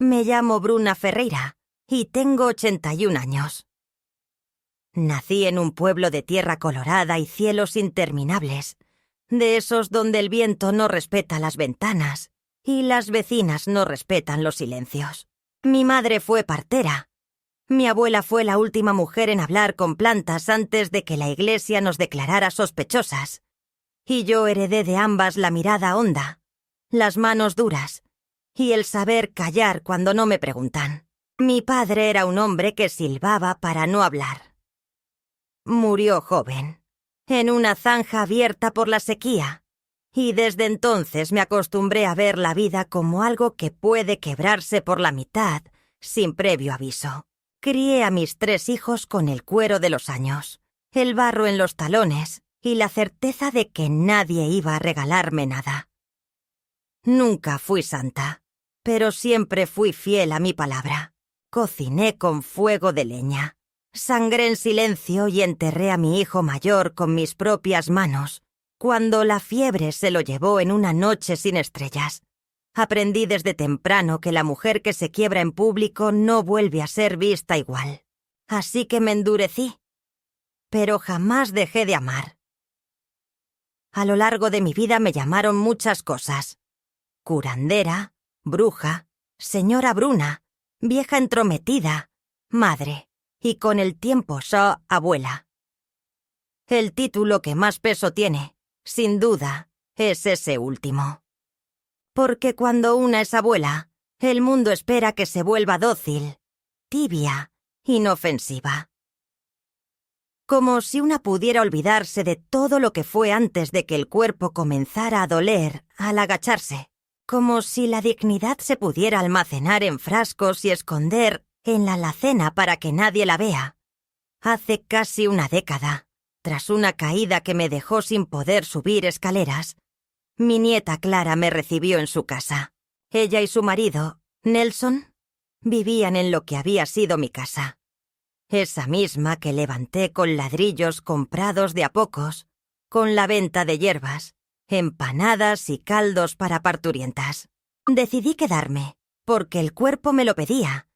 Me llamo Bruna Ferreira y tengo 81 años. Nací en un pueblo de tierra colorada y cielos interminables, de esos donde el viento no respeta las ventanas y las vecinas no respetan los silencios. Mi madre fue partera. Mi abuela fue la última mujer en hablar con plantas antes de que la iglesia nos declarara sospechosas. Y yo heredé de ambas la mirada honda, las manos duras y el saber callar cuando no me preguntan. Mi padre era un hombre que silbaba para no hablar. Murió joven, en una zanja abierta por la sequía, y desde entonces me acostumbré a ver la vida como algo que puede quebrarse por la mitad sin previo aviso. Crié a mis 3 hijos con el cuero de los años, el barro en los talones y la certeza de que nadie iba a regalarme nada. Nunca fui santa, pero siempre fui fiel a mi palabra. Cociné con fuego de leña. Sangré en silencio y enterré a mi hijo mayor con mis propias manos, cuando la fiebre se lo llevó en una noche sin estrellas. Aprendí desde temprano que la mujer que se quiebra en público no vuelve a ser vista igual. Así que me endurecí. Pero jamás dejé de amar. A lo largo de mi vida me llamaron muchas cosas. Curandera, bruja, señora Bruna, vieja entrometida, madre. Y con el tiempo abuela. El título que más peso tiene, sin duda, es ese último. Porque cuando una es abuela, el mundo espera que se vuelva dócil, tibia, inofensiva. Como si una pudiera olvidarse de todo lo que fue antes de que el cuerpo comenzara a doler al agacharse. Como si la dignidad se pudiera almacenar en frascos y esconder en la alacena para que nadie la vea. Hace casi una década, tras una caída que me dejó sin poder subir escaleras, mi nieta Clara me recibió en su casa. Ella y su marido, Nelson, vivían en lo que había sido mi casa. Esa misma que levanté con ladrillos comprados de a pocos, con la venta de hierbas, empanadas y caldos para parturientas. Decidí quedarme, porque el cuerpo me lo pedía,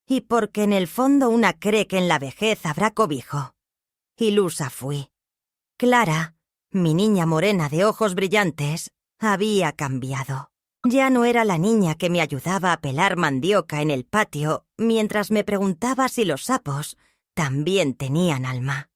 y porque en el fondo una cree que en la vejez habrá cobijo. Ilusa fui. Clara, mi niña morena de ojos brillantes, había cambiado. Ya no era la niña que me ayudaba a pelar mandioca en el patio mientras me preguntaba si los sapos también tenían alma.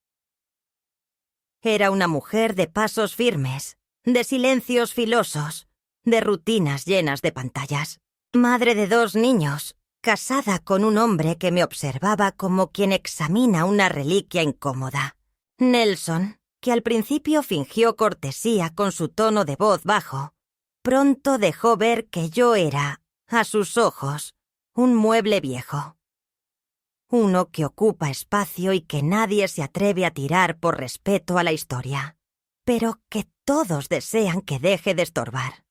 Era una mujer de pasos firmes, de silencios filosos, de rutinas llenas de pantallas. Madre de 2 niños, casada con un hombre que me observaba como quien examina una reliquia incómoda. Nelson, que al principio fingió cortesía con su tono de voz bajo, pronto dejó ver que yo era, a sus ojos, un mueble viejo. Uno que ocupa espacio y que nadie se atreve a tirar por respeto a la historia, pero que todos desean que deje de estorbar.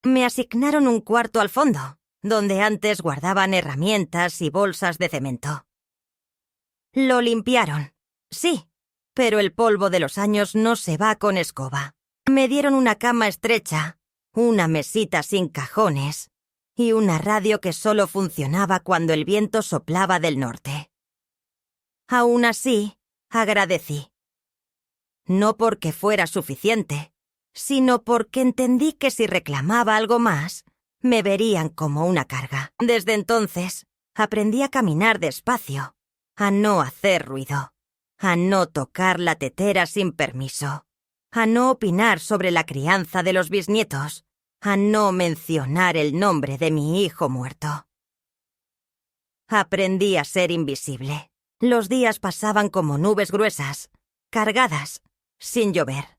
Me asignaron un cuarto al fondo, donde antes guardaban herramientas y bolsas de cemento. Lo limpiaron, sí, pero el polvo de los años no se va con escoba. Me dieron una cama estrecha, una mesita sin cajones y una radio que solo funcionaba cuando el viento soplaba del norte. Aún así, agradecí. No porque fuera suficiente, sino porque entendí que si reclamaba algo más, me verían como una carga. Desde entonces, aprendí a caminar despacio, a no hacer ruido, a no tocar la tetera sin permiso, a no opinar sobre la crianza de los bisnietos, a no mencionar el nombre de mi hijo muerto. Aprendí a ser invisible. Los días pasaban como nubes gruesas, cargadas, sin llover.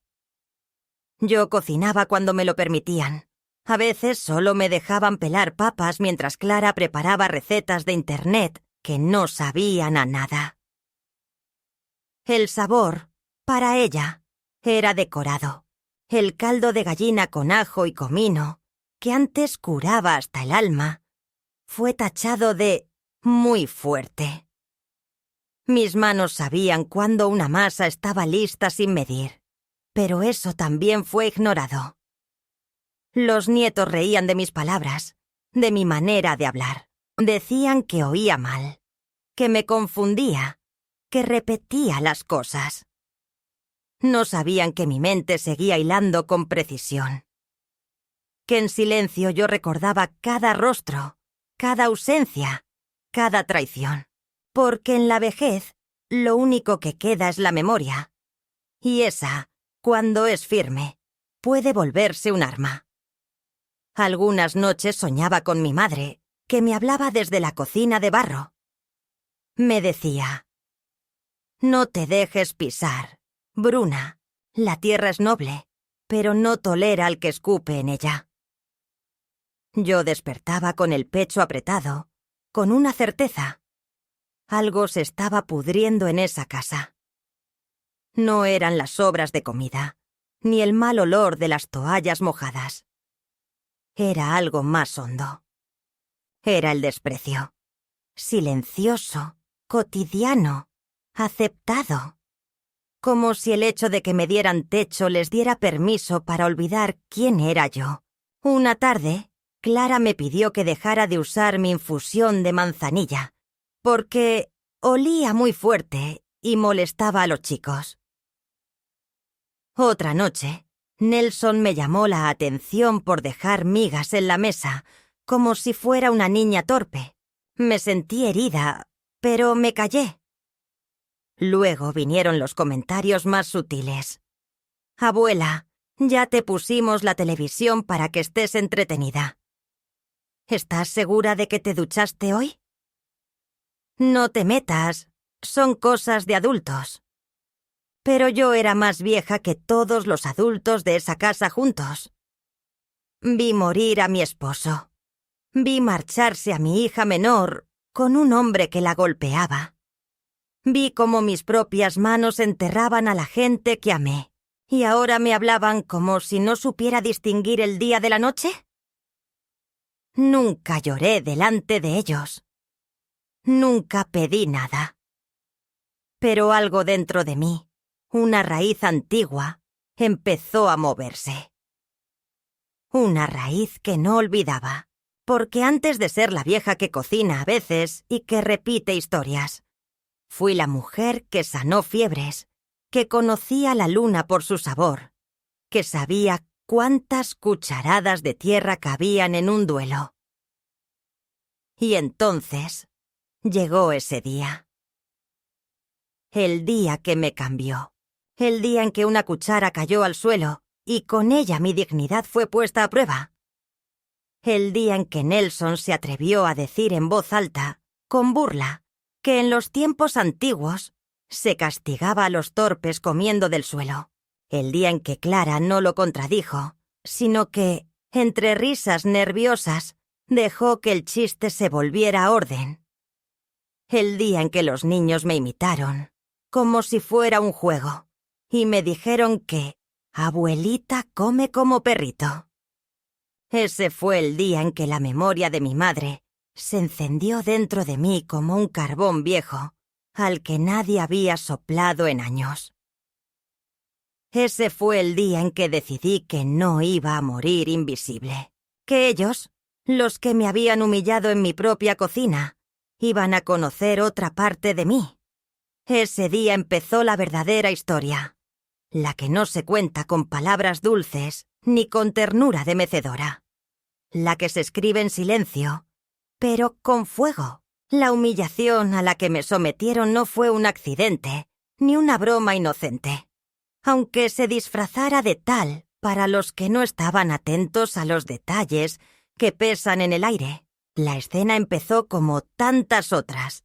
Yo cocinaba cuando me lo permitían. A veces solo me dejaban pelar papas mientras Clara preparaba recetas de internet que no sabían a nada. El sabor, para ella, era decorado. El caldo de gallina con ajo y comino, que antes curaba hasta el alma, fue tachado de muy fuerte. Mis manos sabían cuándo una masa estaba lista sin medir, pero eso también fue ignorado. Los nietos reían de mis palabras, de mi manera de hablar. Decían que oía mal, que me confundía, que repetía las cosas. No sabían que mi mente seguía hilando con precisión. Que en silencio yo recordaba cada rostro, cada ausencia, cada traición. Porque en la vejez lo único que queda es la memoria. Y esa, cuando es firme, puede volverse un arma. Algunas noches soñaba con mi madre, que me hablaba desde la cocina de barro. Me decía: «No te dejes pisar, Bruna. La tierra es noble, pero no tolera al que escupe en ella». Yo despertaba con el pecho apretado, con una certeza. Algo se estaba pudriendo en esa casa. No eran las sobras de comida, ni el mal olor de las toallas mojadas. Era algo más hondo. Era el desprecio. Silencioso, cotidiano, aceptado. Como si el hecho de que me dieran techo les diera permiso para olvidar quién era yo. Una tarde, Clara me pidió que dejara de usar mi infusión de manzanilla, porque olía muy fuerte y molestaba a los chicos. Otra noche, Nelson me llamó la atención por dejar migas en la mesa, como si fuera una niña torpe. Me sentí herida, pero me callé. Luego vinieron los comentarios más sutiles. «Abuela, ya te pusimos la televisión para que estés entretenida. ¿Estás segura de que te duchaste hoy? No te metas, son cosas de adultos». Pero yo era más vieja que todos los adultos de esa casa juntos. Vi morir a mi esposo. Vi marcharse a mi hija menor con un hombre que la golpeaba. Vi cómo mis propias manos enterraban a la gente que amé. ¿Y ahora me hablaban como si no supiera distinguir el día de la noche? Nunca lloré delante de ellos. Nunca pedí nada. Pero algo dentro de mí, una raíz antigua, empezó a moverse. Una raíz que no olvidaba, porque antes de ser la vieja que cocina a veces y que repite historias, fui la mujer que sanó fiebres, que conocía la luna por su sabor, que sabía cuántas cucharadas de tierra cabían en un duelo. Y entonces llegó ese día. El día que me cambió. El día en que una cuchara cayó al suelo y con ella mi dignidad fue puesta a prueba. El día en que Nelson se atrevió a decir en voz alta, con burla, que en los tiempos antiguos se castigaba a los torpes comiendo del suelo. El día en que Clara no lo contradijo, sino que, entre risas nerviosas, dejó que el chiste se volviera orden. El día en que los niños me imitaron, como si fuera un juego, y me dijeron que abuelita come como perrito. Ese fue el día en que la memoria de mi madre se encendió dentro de mí como un carbón viejo, al que nadie había soplado en años. Ese fue el día en que decidí que no iba a morir invisible, que ellos, los que me habían humillado en mi propia cocina, iban a conocer otra parte de mí. Ese día empezó la verdadera historia, la que no se cuenta con palabras dulces ni con ternura de mecedora, la que se escribe en silencio, pero con fuego. La humillación a la que me sometieron no fue un accidente, ni una broma inocente, aunque se disfrazara de tal para los que no estaban atentos a los detalles que pesan en el aire. La escena empezó como tantas otras.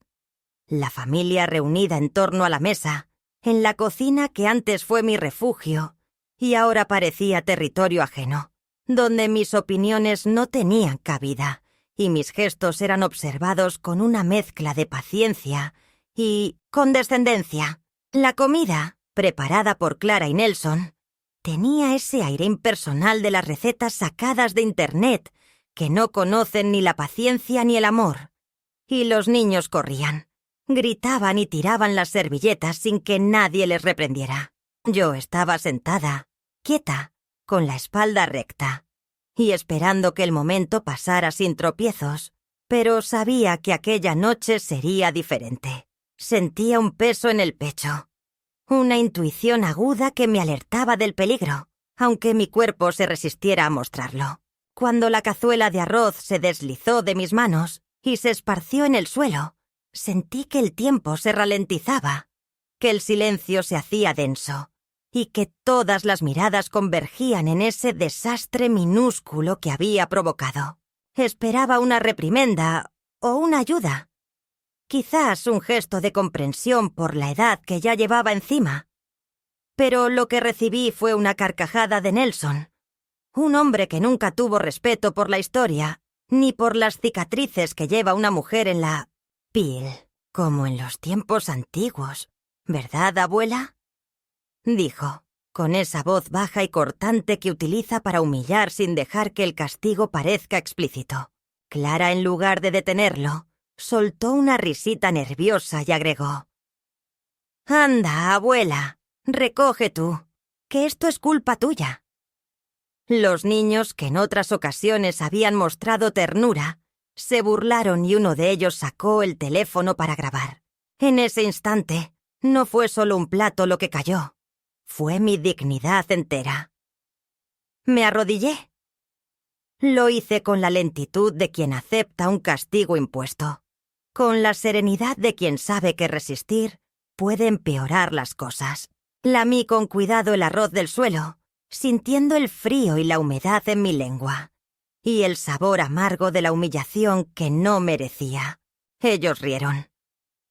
La familia reunida en torno a la mesa, en la cocina que antes fue mi refugio y ahora parecía territorio ajeno, donde mis opiniones no tenían cabida y mis gestos eran observados con una mezcla de paciencia y condescendencia. La comida, preparada por Clara y Nelson, tenía ese aire impersonal de las recetas sacadas de Internet, que no conocen ni la paciencia ni el amor. Y los niños corrían, gritaban y tiraban las servilletas sin que nadie les reprendiera. Yo estaba sentada, quieta, con la espalda recta, y esperando que el momento pasara sin tropiezos, pero sabía que aquella noche sería diferente. Sentía un peso en el pecho, una intuición aguda que me alertaba del peligro, aunque mi cuerpo se resistiera a mostrarlo. Cuando la cazuela de arroz se deslizó de mis manos y se esparció en el suelo, sentí que el tiempo se ralentizaba, que el silencio se hacía denso y que todas las miradas convergían en ese desastre minúsculo que había provocado. Esperaba una reprimenda o una ayuda. Quizás un gesto de comprensión por la edad que ya llevaba encima. Pero lo que recibí fue una carcajada de Nelson, un hombre que nunca tuvo respeto por la historia, ni por las cicatrices que lleva una mujer en la piel, como en los tiempos antiguos. ¿Verdad, abuela?, dijo, con esa voz baja y cortante que utiliza para humillar sin dejar que el castigo parezca explícito. Clara, en lugar de detenerlo, soltó una risita nerviosa y agregó: «Anda, abuela, recoge tú, que esto es culpa tuya». Los niños, que en otras ocasiones habían mostrado ternura, se burlaron y uno de ellos sacó el teléfono para grabar. En ese instante, no fue solo un plato lo que cayó, fue mi dignidad entera. Me arrodillé. Lo hice con la lentitud de quien acepta un castigo impuesto, con la serenidad de quien sabe que resistir puede empeorar las cosas. Lamí con cuidado el arroz del suelo, sintiendo el frío y la humedad en mi lengua, y el sabor amargo de la humillación que no merecía. Ellos rieron.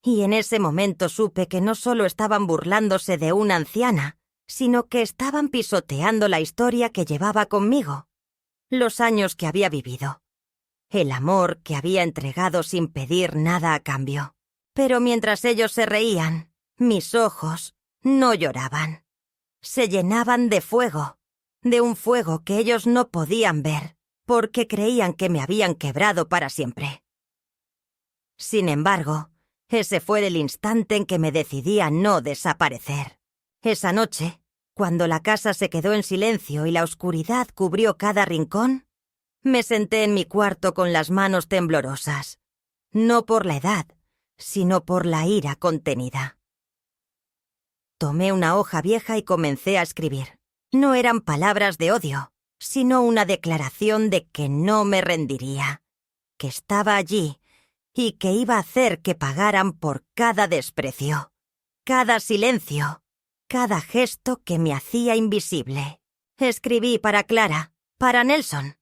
Y en ese momento supe que no solo estaban burlándose de una anciana, sino que estaban pisoteando la historia que llevaba conmigo, los años que había vivido, el amor que había entregado sin pedir nada a cambio. Pero mientras ellos se reían, mis ojos no lloraban. Se llenaban de fuego, de un fuego que ellos no podían ver, porque creían que me habían quebrado para siempre. Sin embargo, ese fue el instante en que me decidí a no desaparecer. Esa noche, cuando la casa se quedó en silencio y la oscuridad cubrió cada rincón, me senté en mi cuarto con las manos temblorosas, no por la edad, sino por la ira contenida. Tomé una hoja vieja y comencé a escribir. No eran palabras de odio, sino una declaración de que no me rendiría, que estaba allí y que iba a hacer que pagaran por cada desprecio, cada silencio, cada gesto que me hacía invisible. Escribí para Clara, para Nelson,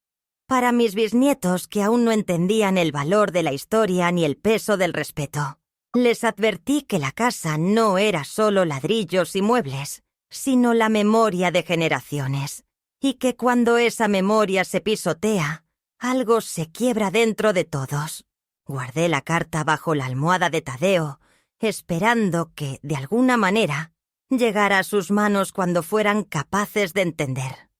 para mis bisnietos que aún no entendían el valor de la historia ni el peso del respeto. Les advertí que la casa no era solo ladrillos y muebles, sino la memoria de generaciones, y que cuando esa memoria se pisotea, algo se quiebra dentro de todos. Guardé la carta bajo la almohada de Tadeo, esperando que, de alguna manera, llegara a sus manos cuando fueran capaces de entender.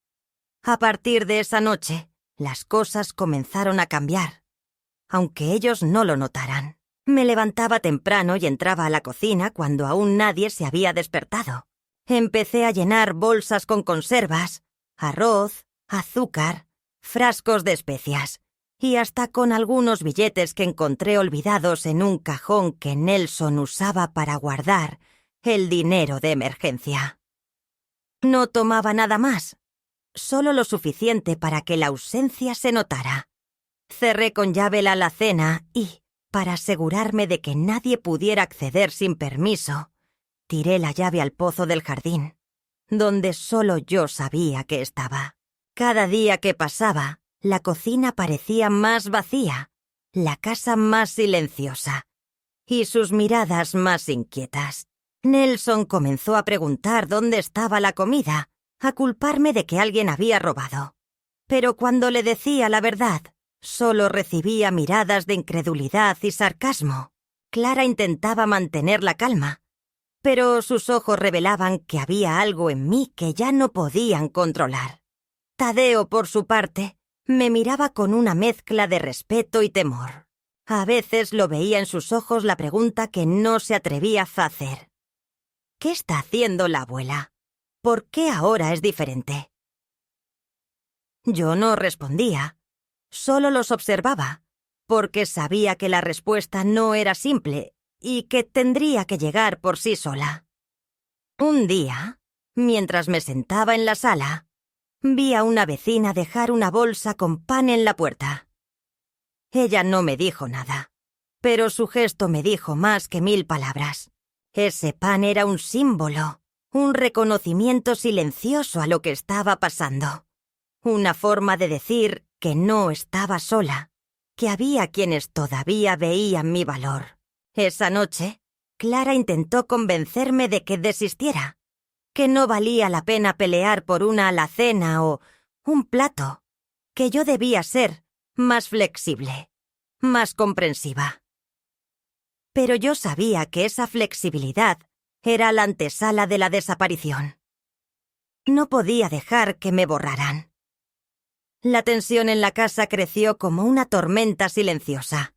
A partir de esa noche, las cosas comenzaron a cambiar, aunque ellos no lo notaran. Me levantaba temprano y entraba a la cocina cuando aún nadie se había despertado. Empecé a llenar bolsas con conservas, arroz, azúcar, frascos de especias, y hasta con algunos billetes que encontré olvidados en un cajón que Nelson usaba para guardar el dinero de emergencia. No tomaba nada más, solo lo suficiente para que la ausencia se notara. Cerré con llave la alacena y, para asegurarme de que nadie pudiera acceder sin permiso, tiré la llave al pozo del jardín, donde solo yo sabía que estaba. Cada día que pasaba, la cocina parecía más vacía, la casa más silenciosa y sus miradas más inquietas. Nelson comenzó a preguntar dónde estaba la comida, a culparme de que alguien había robado. Pero cuando le decía la verdad, solo recibía miradas de incredulidad y sarcasmo. Clara intentaba mantener la calma, pero sus ojos revelaban que había algo en mí que ya no podían controlar. Tadeo, por su parte, me miraba con una mezcla de respeto y temor. A veces lo veía en sus ojos la pregunta que no se atrevía a hacer. ¿Qué está haciendo la abuela? ¿Por qué ahora es diferente? Yo no respondía, solo los observaba, porque sabía que la respuesta no era simple y que tendría que llegar por sí sola. Un día, mientras me sentaba en la sala, vi a una vecina dejar una bolsa con pan en la puerta. Ella no me dijo nada, pero su gesto me dijo más que 1000 palabras. Ese pan era un símbolo, un reconocimiento silencioso a lo que estaba pasando. Una forma de decir que no estaba sola, que había quienes todavía veían mi valor. Esa noche, Clara intentó convencerme de que desistiera, que no valía la pena pelear por una alacena o un plato, que yo debía ser más flexible, más comprensiva. Pero yo sabía que esa flexibilidad era la antesala de la desaparición. No podía dejar que me borraran. La tensión en la casa creció como una tormenta silenciosa.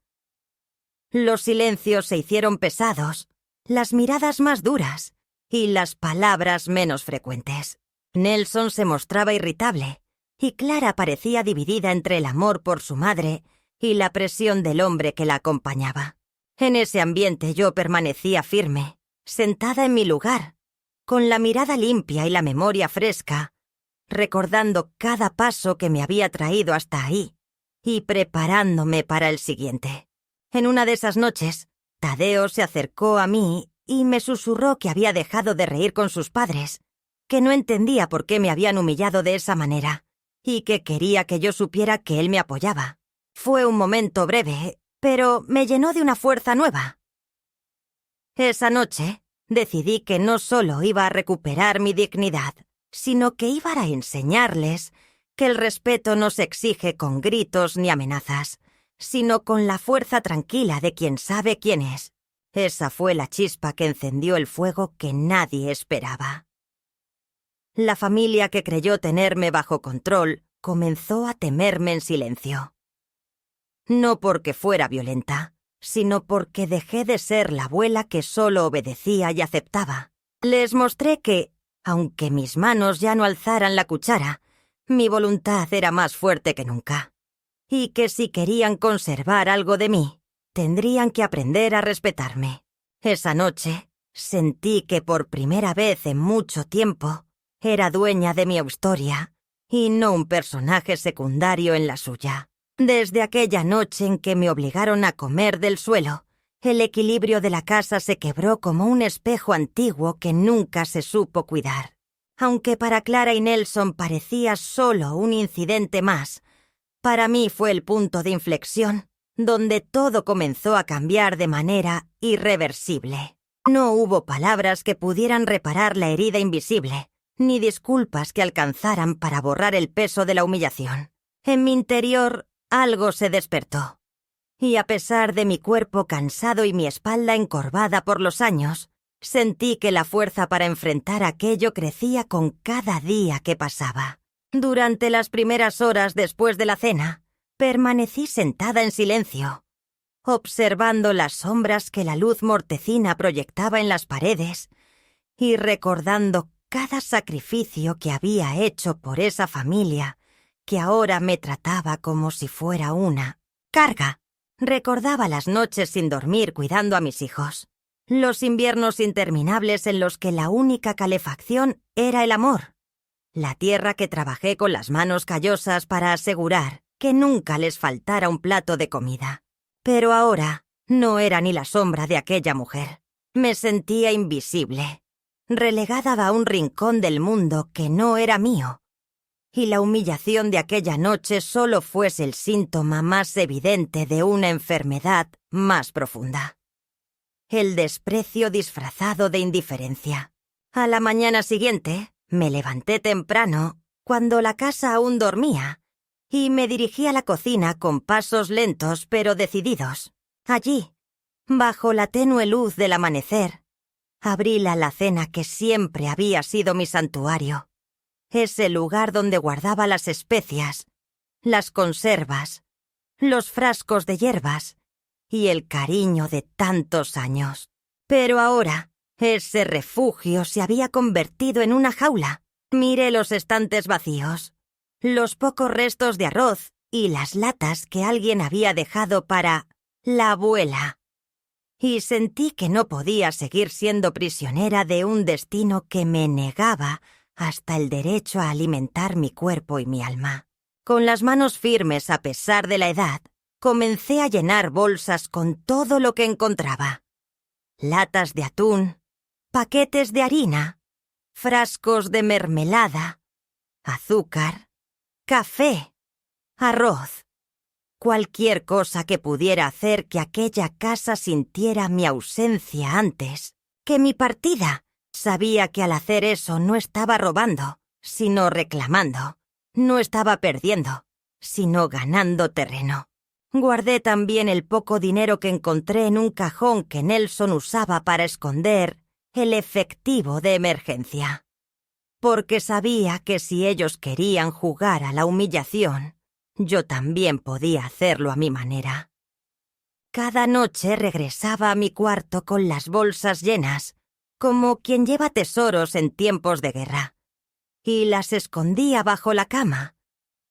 Los silencios se hicieron pesados, las miradas más duras y las palabras menos frecuentes. Nelson se mostraba irritable y Clara parecía dividida entre el amor por su madre y la presión del hombre que la acompañaba. En ese ambiente yo permanecía firme, sentada en mi lugar, con la mirada limpia y la memoria fresca, recordando cada paso que me había traído hasta ahí y preparándome para el siguiente. En una de esas noches, Tadeo se acercó a mí y me susurró que había dejado de reír con sus padres, que no entendía por qué me habían humillado de esa manera y que quería que yo supiera que él me apoyaba. Fue un momento breve, pero me llenó de una fuerza nueva. Esa noche decidí que no solo iba a recuperar mi dignidad, sino que iba a enseñarles que el respeto no se exige con gritos ni amenazas, sino con la fuerza tranquila de quien sabe quién es. Esa fue la chispa que encendió el fuego que nadie esperaba. La familia que creyó tenerme bajo control comenzó a temerme en silencio. No porque fuera violenta, sino porque dejé de ser la abuela que solo obedecía y aceptaba. Les mostré que, aunque mis manos ya no alzaran la cuchara, mi voluntad era más fuerte que nunca, y que si querían conservar algo de mí, tendrían que aprender a respetarme. Esa noche sentí que por primera vez en mucho tiempo era dueña de mi historia y no un personaje secundario en la suya. Desde aquella noche en que me obligaron a comer del suelo, el equilibrio de la casa se quebró como un espejo antiguo que nunca se supo cuidar. Aunque para Clara y Nelson parecía solo un incidente más, para mí fue el punto de inflexión donde todo comenzó a cambiar de manera irreversible. No hubo palabras que pudieran reparar la herida invisible, ni disculpas que alcanzaran para borrar el peso de la humillación. En mi interior algo se despertó, y a pesar de mi cuerpo cansado y mi espalda encorvada por los años, sentí que la fuerza para enfrentar aquello crecía con cada día que pasaba. Durante las primeras horas después de la cena, permanecí sentada en silencio, observando las sombras que la luz mortecina proyectaba en las paredes y recordando cada sacrificio que había hecho por esa familia que ahora me trataba como si fuera una carga. Recordaba las noches sin dormir cuidando a mis hijos, los inviernos interminables en los que la única calefacción era el amor, la tierra que trabajé con las manos callosas para asegurar que nunca les faltara un plato de comida. Pero ahora no era ni la sombra de aquella mujer. Me sentía invisible, relegada a un rincón del mundo que no era mío. Y la humillación de aquella noche solo fuese el síntoma más evidente de una enfermedad más profunda. El desprecio disfrazado de indiferencia. A la mañana siguiente me levanté temprano, cuando la casa aún dormía, y me dirigí a la cocina con pasos lentos pero decididos. Allí, bajo la tenue luz del amanecer, abrí la alacena que siempre había sido mi santuario. Ese lugar donde guardaba las especias, las conservas, los frascos de hierbas y el cariño de tantos años. Pero ahora, ese refugio se había convertido en una jaula. Miré los estantes vacíos, los pocos restos de arroz y las latas que alguien había dejado para la abuela. Y sentí que no podía seguir siendo prisionera de un destino que me negaba hasta el derecho a alimentar mi cuerpo y mi alma. Con las manos firmes a pesar de la edad, comencé a llenar bolsas con todo lo que encontraba. Latas de atún, paquetes de harina, frascos de mermelada, azúcar, café, arroz. Cualquier cosa que pudiera hacer que aquella casa sintiera mi ausencia antes que mi partida. Sabía que al hacer eso no estaba robando, sino reclamando. No estaba perdiendo, sino ganando terreno. Guardé también el poco dinero que encontré en un cajón que Nelson usaba para esconder el efectivo de emergencia. Porque sabía que si ellos querían jugar a la humillación, yo también podía hacerlo a mi manera. Cada noche regresaba a mi cuarto con las bolsas llenas, como quien lleva tesoros en tiempos de guerra, y las escondía bajo la cama,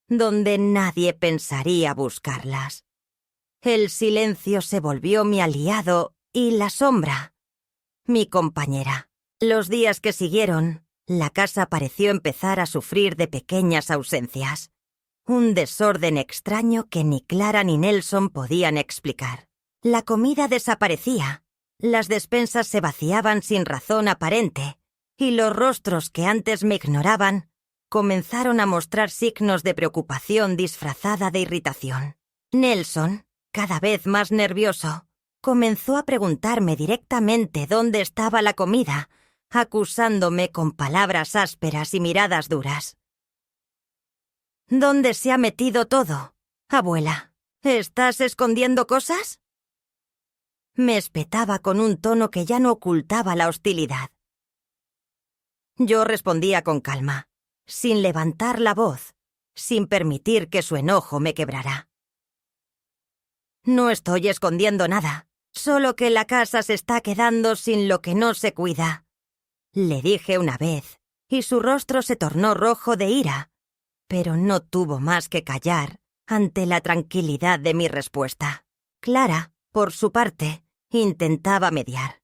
donde nadie pensaría buscarlas. El silencio se volvió mi aliado y la sombra, mi compañera. Los días que siguieron, la casa pareció empezar a sufrir de pequeñas ausencias. Un desorden extraño que ni Clara ni Nelson podían explicar. La comida desaparecía, las despensas se vaciaban sin razón aparente, y los rostros que antes me ignoraban comenzaron a mostrar signos de preocupación disfrazada de irritación. Nelson, cada vez más nervioso, comenzó a preguntarme directamente dónde estaba la comida, acusándome con palabras ásperas y miradas duras. ¿Dónde se ha metido todo, abuela? ¿Estás escondiendo cosas? Me espetaba con un tono que ya no ocultaba la hostilidad. Yo respondía con calma, sin levantar la voz, sin permitir que su enojo me quebrara. No estoy escondiendo nada, solo que la casa se está quedando sin lo que no se cuida. Le dije una vez, y su rostro se tornó rojo de ira, pero no tuvo más que callar ante la tranquilidad de mi respuesta. Clara, por su parte, intentaba mediar.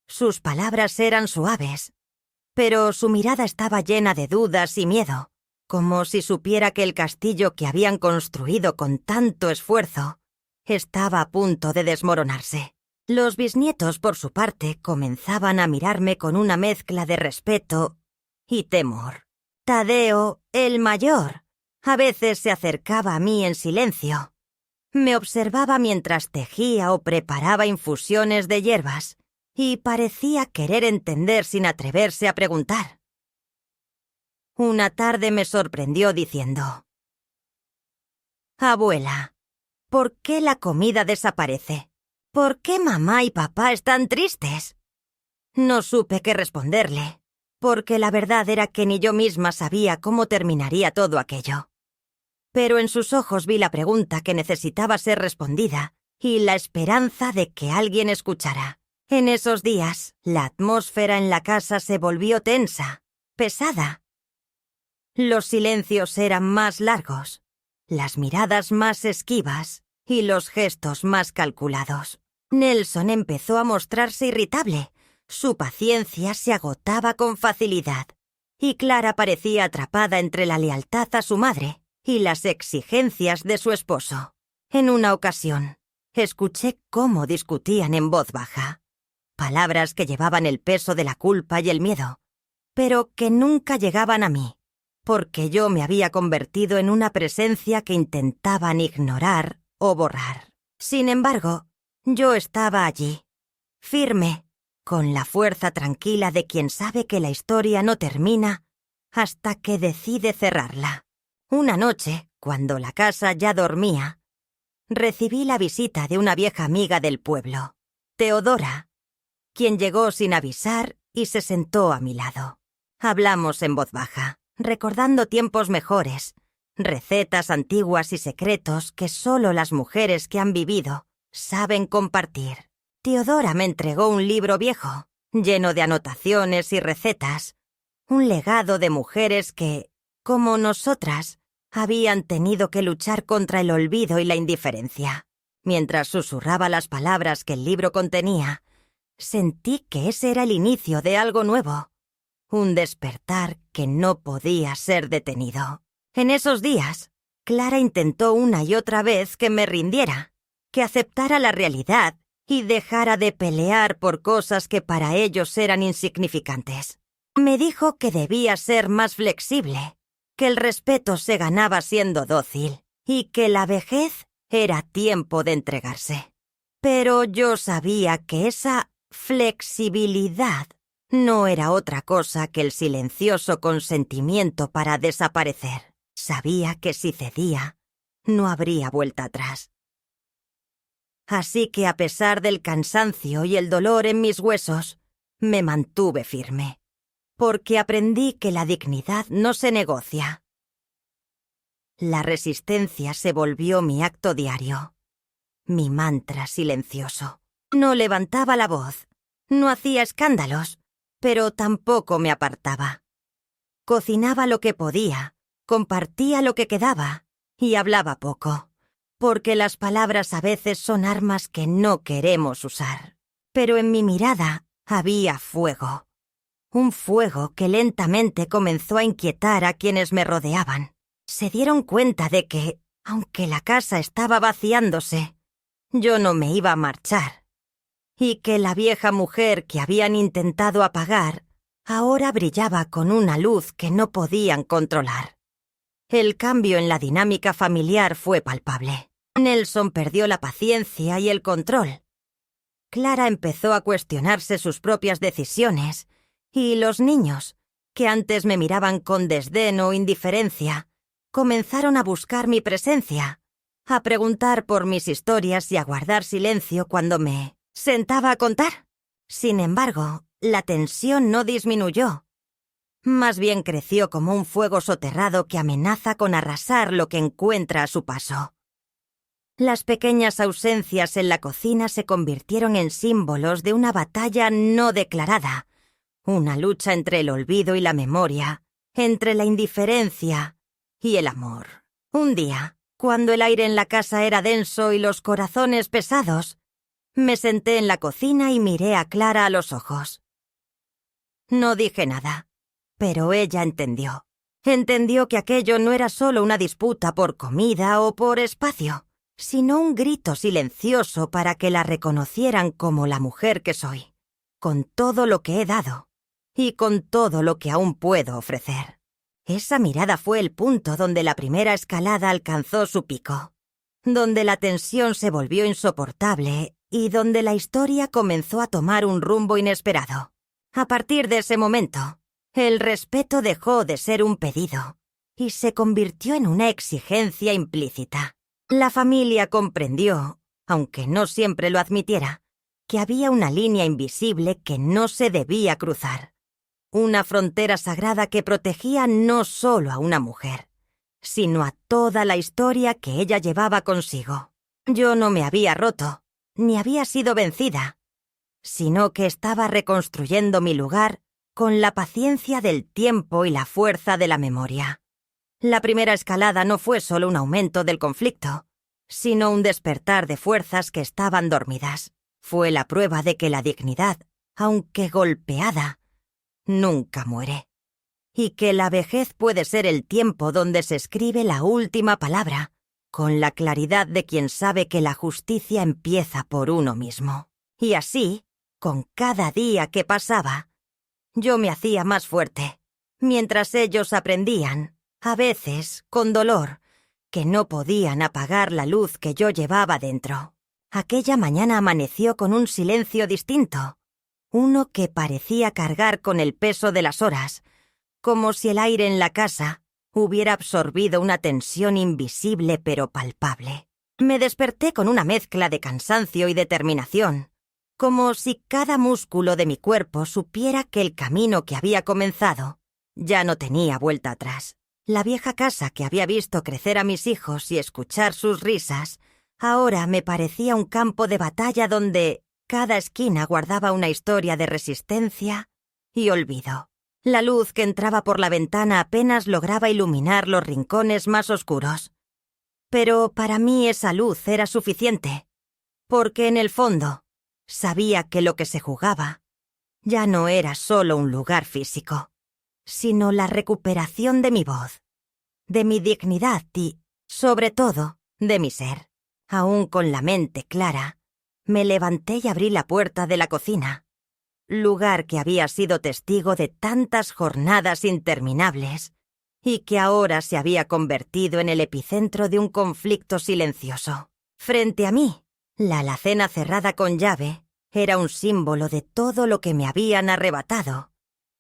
Sus palabras eran suaves, pero su mirada estaba llena de dudas y miedo, como si supiera que el castillo que habían construido con tanto esfuerzo estaba a punto de desmoronarse. Los bisnietos, por su parte, comenzaban a mirarme con una mezcla de respeto y temor. Tadeo, el mayor, a veces se acercaba a mí en silencio. Me observaba mientras tejía o preparaba infusiones de hierbas y parecía querer entender sin atreverse a preguntar. Una tarde me sorprendió diciendo: «Abuela, ¿por qué la comida desaparece? ¿Por qué mamá y papá están tristes?» No supe qué responderle, porque la verdad era que ni yo misma sabía cómo terminaría todo aquello. Pero en sus ojos vi la pregunta que necesitaba ser respondida y la esperanza de que alguien escuchara. En esos días, la atmósfera en la casa se volvió tensa, pesada. Los silencios eran más largos, las miradas más esquivas y los gestos más calculados. Nelson empezó a mostrarse irritable, su paciencia se agotaba con facilidad, y Clara parecía atrapada entre la lealtad a su madre y las exigencias de su esposo. En una ocasión, escuché cómo discutían en voz baja, palabras que llevaban el peso de la culpa y el miedo, pero que nunca llegaban a mí, porque yo me había convertido en una presencia que intentaban ignorar o borrar. Sin embargo, yo estaba allí, firme, con la fuerza tranquila de quien sabe que la historia no termina hasta que decide cerrarla. Una noche, cuando la casa ya dormía, recibí la visita de una vieja amiga del pueblo, Teodora, quien llegó sin avisar y se sentó a mi lado. Hablamos en voz baja, recordando tiempos mejores, recetas antiguas y secretos que solo las mujeres que han vivido saben compartir. Teodora me entregó un libro viejo, lleno de anotaciones y recetas, un legado de mujeres que, como nosotras, habían tenido que luchar contra el olvido y la indiferencia. Mientras susurraba las palabras que el libro contenía, sentí que ese era el inicio de algo nuevo, un despertar que no podía ser detenido. En esos días, Clara intentó una y otra vez que me rindiera, que aceptara la realidad y dejara de pelear por cosas que para ellos eran insignificantes. Me dijo que debía ser más flexible, que el respeto se ganaba siendo dócil y que la vejez era tiempo de entregarse. Pero yo sabía que esa flexibilidad no era otra cosa que el silencioso consentimiento para desaparecer. Sabía que si cedía, no habría vuelta atrás. Así que a pesar del cansancio y el dolor en mis huesos, me mantuve firme, porque aprendí que la dignidad no se negocia. La resistencia se volvió mi acto diario, mi mantra silencioso. No levantaba la voz, no hacía escándalos, pero tampoco me apartaba. Cocinaba lo que podía, compartía lo que quedaba y hablaba poco, porque las palabras a veces son armas que no queremos usar. Pero en mi mirada había fuego, un fuego que lentamente comenzó a inquietar a quienes me rodeaban. Se dieron cuenta de que, aunque la casa estaba vaciándose, yo no me iba a marchar, y que la vieja mujer que habían intentado apagar ahora brillaba con una luz que no podían controlar. El cambio en la dinámica familiar fue palpable. Nelson perdió la paciencia y el control. Clara empezó a cuestionarse sus propias decisiones, y los niños, que antes me miraban con desdén o indiferencia, comenzaron a buscar mi presencia, a preguntar por mis historias y a guardar silencio cuando me sentaba a contar. Sin embargo, la tensión no disminuyó. Más bien creció como un fuego soterrado que amenaza con arrasar lo que encuentra a su paso. Las pequeñas ausencias en la cocina se convirtieron en símbolos de una batalla no declarada, una lucha entre el olvido y la memoria, entre la indiferencia y el amor. Un día, cuando el aire en la casa era denso y los corazones pesados, me senté en la cocina y miré a Clara a los ojos. No dije nada, pero ella entendió. Entendió que aquello no era solo una disputa por comida o por espacio, sino un grito silencioso para que la reconocieran como la mujer que soy, con todo lo que he dado y con todo lo que aún puedo ofrecer. Esa mirada fue el punto donde la primera escalada alcanzó su pico, donde la tensión se volvió insoportable y donde la historia comenzó a tomar un rumbo inesperado. A partir de ese momento, el respeto dejó de ser un pedido y se convirtió en una exigencia implícita. La familia comprendió, aunque no siempre lo admitiera, que había una línea invisible que no se debía cruzar. Una frontera sagrada que protegía no solo a una mujer, sino a toda la historia que ella llevaba consigo. Yo no me había roto, ni había sido vencida, sino que estaba reconstruyendo mi lugar con la paciencia del tiempo y la fuerza de la memoria. La primera escalada no fue solo un aumento del conflicto, sino un despertar de fuerzas que estaban dormidas. Fue la prueba de que la dignidad, aunque golpeada, nunca muere, y que la vejez puede ser el tiempo donde se escribe la última palabra, con la claridad de quien sabe que la justicia empieza por uno mismo. Y así, con cada día que pasaba, yo me hacía más fuerte, mientras ellos aprendían, a veces con dolor, que no podían apagar la luz que yo llevaba dentro. Aquella mañana amaneció con un silencio distinto, uno que parecía cargar con el peso de las horas, como si el aire en la casa hubiera absorbido una tensión invisible pero palpable. Me desperté con una mezcla de cansancio y determinación, como si cada músculo de mi cuerpo supiera que el camino que había comenzado ya no tenía vuelta atrás. La vieja casa que había visto crecer a mis hijos y escuchar sus risas, ahora me parecía un campo de batalla donde cada esquina guardaba una historia de resistencia y olvido. La luz que entraba por la ventana apenas lograba iluminar los rincones más oscuros. Pero para mí esa luz era suficiente, porque en el fondo sabía que lo que se jugaba ya no era solo un lugar físico, sino la recuperación de mi voz, de mi dignidad y, sobre todo, de mi ser. Aún con la mente clara, me levanté y abrí la puerta de la cocina, lugar que había sido testigo de tantas jornadas interminables y que ahora se había convertido en el epicentro de un conflicto silencioso. Frente a mí, la alacena cerrada con llave era un símbolo de todo lo que me habían arrebatado,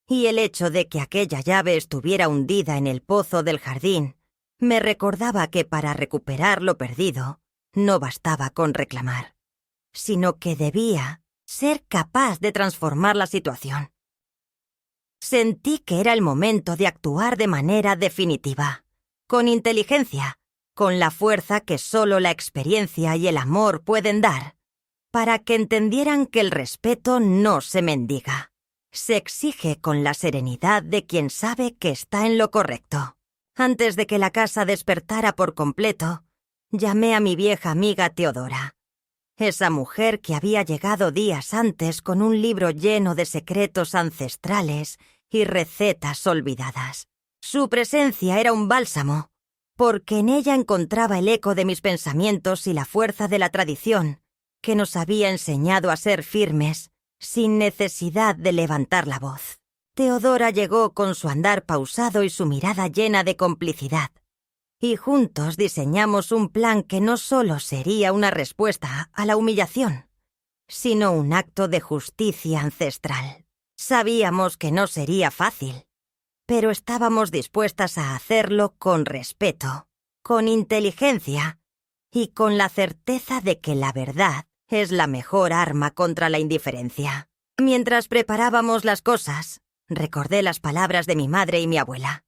y el hecho de que aquella llave estuviera hundida en el pozo del jardín me recordaba que para recuperar lo perdido no bastaba con reclamar, sino que debía ser capaz de transformar la situación. Sentí que era el momento de actuar de manera definitiva, con inteligencia, con la fuerza que solo la experiencia y el amor pueden dar, para que entendieran que el respeto no se mendiga, se exige con la serenidad de quien sabe que está en lo correcto. Antes de que la casa despertara por completo, llamé a mi vieja amiga Teodora, esa mujer que había llegado días antes con un libro lleno de secretos ancestrales y recetas olvidadas. Su presencia era un bálsamo, porque en ella encontraba el eco de mis pensamientos y la fuerza de la tradición, que nos había enseñado a ser firmes, sin necesidad de levantar la voz. Teodora llegó con su andar pausado y su mirada llena de complicidad, y juntos diseñamos un plan que no solo sería una respuesta a la humillación, sino un acto de justicia ancestral. Sabíamos que no sería fácil, pero estábamos dispuestas a hacerlo con respeto, con inteligencia y con la certeza de que la verdad es la mejor arma contra la indiferencia. Mientras preparábamos las cosas, recordé las palabras de mi madre y mi abuela.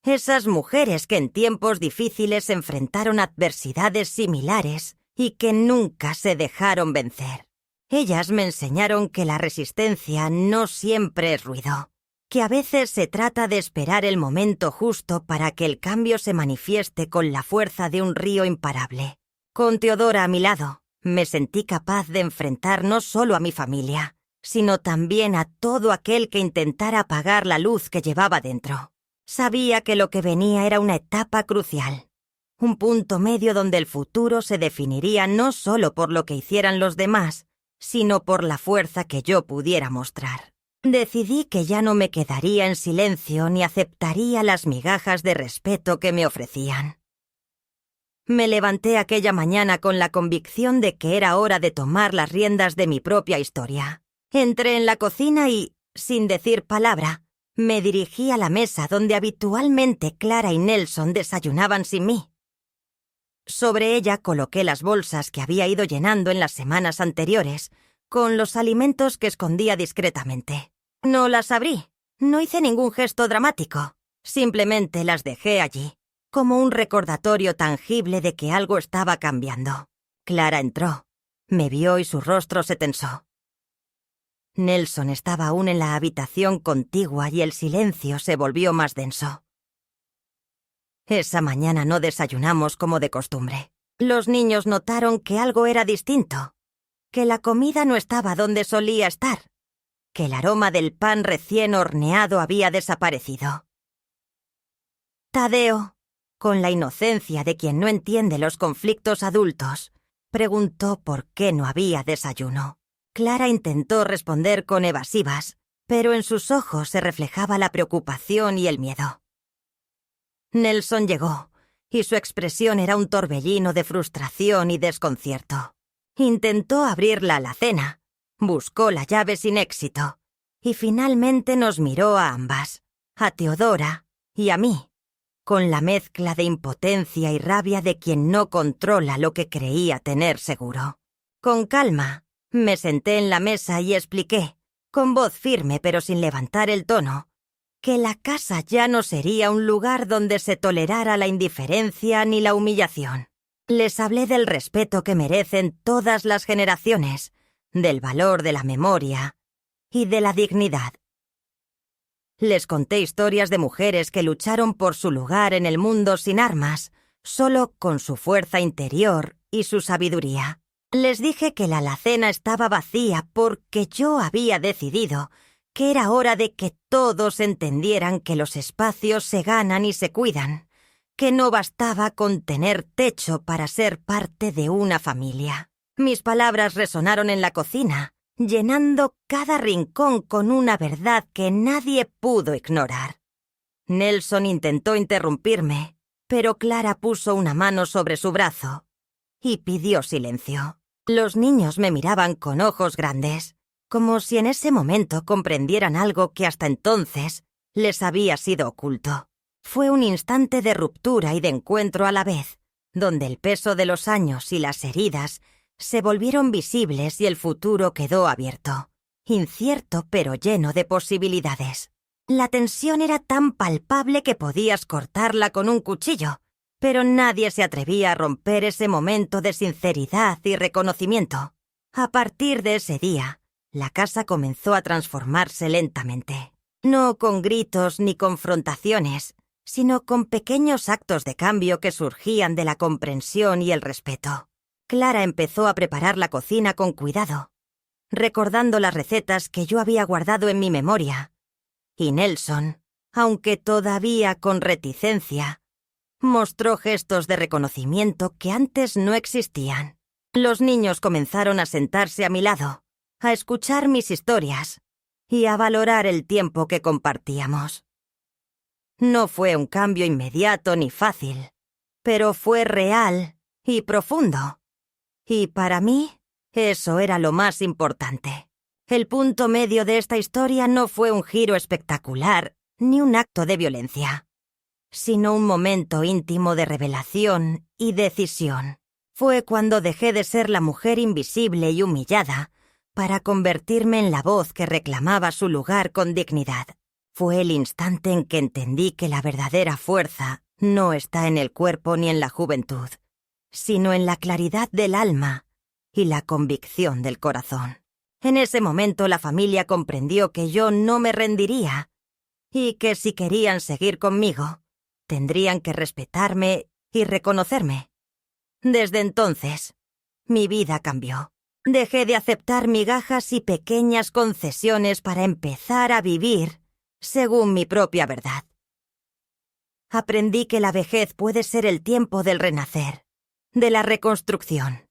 Esas mujeres que en tiempos difíciles enfrentaron adversidades similares y que nunca se dejaron vencer. Ellas me enseñaron que la resistencia no siempre es ruido, que a veces se trata de esperar el momento justo para que el cambio se manifieste con la fuerza de un río imparable. Con Teodora a mi lado, me sentí capaz de enfrentar no solo a mi familia, sino también a todo aquel que intentara apagar la luz que llevaba dentro. Sabía que lo que venía era una etapa crucial, un punto medio donde el futuro se definiría no solo por lo que hicieran los demás, sino por la fuerza que yo pudiera mostrar. Decidí que ya no me quedaría en silencio ni aceptaría las migajas de respeto que me ofrecían. Me levanté aquella mañana con la convicción de que era hora de tomar las riendas de mi propia historia. Entré en la cocina y, sin decir palabra, me dirigí a la mesa donde habitualmente Clara y Nelson desayunaban sin mí. Sobre ella coloqué las bolsas que había ido llenando en las semanas anteriores, con los alimentos que escondía discretamente. No las abrí, no hice ningún gesto dramático, simplemente las dejé allí, como un recordatorio tangible de que algo estaba cambiando. Clara entró, me vio y su rostro se tensó. Nelson estaba aún en la habitación contigua y el silencio se volvió más denso. Esa mañana no desayunamos como de costumbre. Los niños notaron que algo era distinto, que la comida no estaba donde solía estar, que el aroma del pan recién horneado había desaparecido. Tadeo, con la inocencia de quien no entiende los conflictos adultos, preguntó por qué no había desayuno. Clara intentó responder con evasivas, pero en sus ojos se reflejaba la preocupación y el miedo. Nelson llegó, y su expresión era un torbellino de frustración y desconcierto. Intentó abrir la alacena, buscó la llave sin éxito, y finalmente nos miró a ambas, a Teodora y a mí, con la mezcla de impotencia y rabia de quien no controla lo que creía tener seguro. Con calma, me senté en la mesa y expliqué, con voz firme pero sin levantar el tono, que la casa ya no sería un lugar donde se tolerara la indiferencia ni la humillación. Les hablé del respeto que merecen todas las generaciones, del valor de la memoria y de la dignidad. Les conté historias de mujeres que lucharon por su lugar en el mundo sin armas, solo con su fuerza interior y su sabiduría. Les dije que la alacena estaba vacía porque yo había decidido que era hora de que todos entendieran que los espacios se ganan y se cuidan, que no bastaba con tener techo para ser parte de una familia. Mis palabras resonaron en la cocina, llenando cada rincón con una verdad que nadie pudo ignorar. Nelson intentó interrumpirme, pero Clara puso una mano sobre su brazo y pidió silencio. Los niños me miraban con ojos grandes, como si en ese momento comprendieran algo que hasta entonces les había sido oculto. Fue un instante de ruptura y de encuentro a la vez, donde el peso de los años y las heridas se volvieron visibles y el futuro quedó abierto, incierto pero lleno de posibilidades. La tensión era tan palpable que podías cortarla con un cuchillo, pero nadie se atrevía a romper ese momento de sinceridad y reconocimiento. A partir de ese día, la casa comenzó a transformarse lentamente. No con gritos ni confrontaciones, sino con pequeños actos de cambio que surgían de la comprensión y el respeto. Clara empezó a preparar la cocina con cuidado, recordando las recetas que yo había guardado en mi memoria. Y Nelson, aunque todavía con reticencia, mostró gestos de reconocimiento que antes no existían. Los niños comenzaron a sentarse a mi lado, a escuchar mis historias y a valorar el tiempo que compartíamos. No fue un cambio inmediato ni fácil, pero fue real y profundo. Y para mí, eso era lo más importante. El punto medio de esta historia no fue un giro espectacular ni un acto de violencia, sino un momento íntimo de revelación y decisión. Fue cuando dejé de ser la mujer invisible y humillada para convertirme en la voz que reclamaba su lugar con dignidad. Fue el instante en que entendí que la verdadera fuerza no está en el cuerpo ni en la juventud, sino en la claridad del alma y la convicción del corazón. En ese momento la familia comprendió que yo no me rendiría y que si querían seguir conmigo, tendrían que respetarme y reconocerme. Desde entonces, mi vida cambió. Dejé de aceptar migajas y pequeñas concesiones para empezar a vivir según mi propia verdad. Aprendí que la vejez puede ser el tiempo del renacer, de la reconstrucción,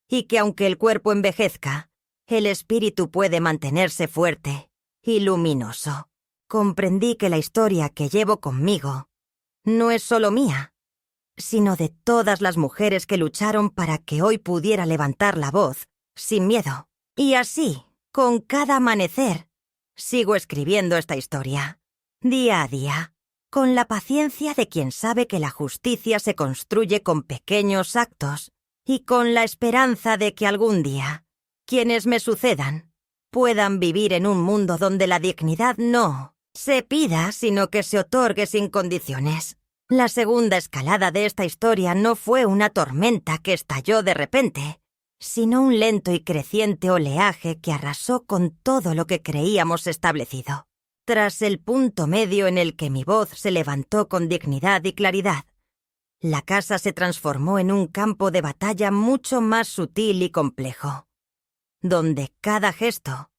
y que aunque el cuerpo envejezca, el espíritu puede mantenerse fuerte y luminoso. Comprendí que la historia que llevo conmigo no es solo mía, sino de todas las mujeres que lucharon para que hoy pudiera levantar la voz sin miedo. Y así, con cada amanecer, sigo escribiendo esta historia, día a día, con la paciencia de quien sabe que la justicia se construye con pequeños actos y con la esperanza de que algún día, quienes me sucedan, puedan vivir en un mundo donde la dignidad no se pida, sino que se otorgue sin condiciones. La segunda escalada de esta historia no fue una tormenta que estalló de repente, sino un lento y creciente oleaje que arrasó con todo lo que creíamos establecido. Tras el punto medio en el que mi voz se levantó con dignidad y claridad, la casa se transformó en un campo de batalla mucho más sutil y complejo, donde cada gesto,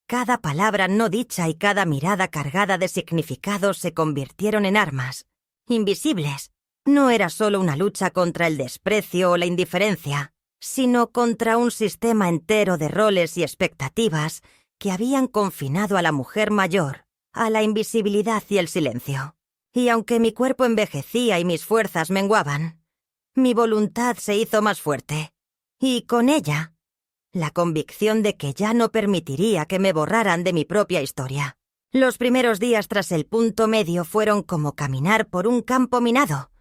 cada palabra no dicha y cada mirada cargada de significado se convirtieron en armas, invisibles. No era solo una lucha contra el desprecio o la indiferencia, sino contra un sistema entero de roles y expectativas que habían confinado a la mujer mayor a la invisibilidad y el silencio. Y aunque mi cuerpo envejecía y mis fuerzas menguaban, mi voluntad se hizo más fuerte, y con ella, la convicción de que ya no permitiría que me borraran de mi propia historia. Los primeros días tras el punto medio fueron como caminar por un campo minado,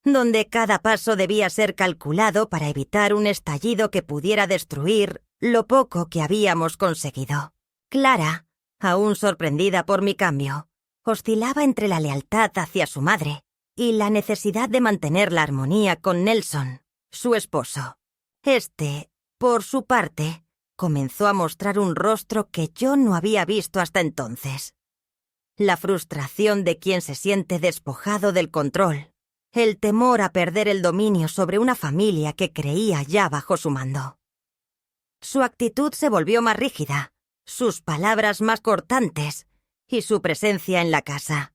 donde cada paso debía ser calculado para evitar un estallido que pudiera destruir lo poco que habíamos conseguido. Clara, aún sorprendida por mi cambio, oscilaba entre la lealtad hacia su madre y la necesidad de mantener la armonía con Nelson, su esposo. Este, por su parte, comenzó a mostrar un rostro que yo no había visto hasta entonces. la frustración de quien se siente despojado del control, el temor a perder el dominio sobre una familia que creía ya bajo su mando. Su actitud se volvió más rígida, sus palabras más cortantes y su presencia en la casa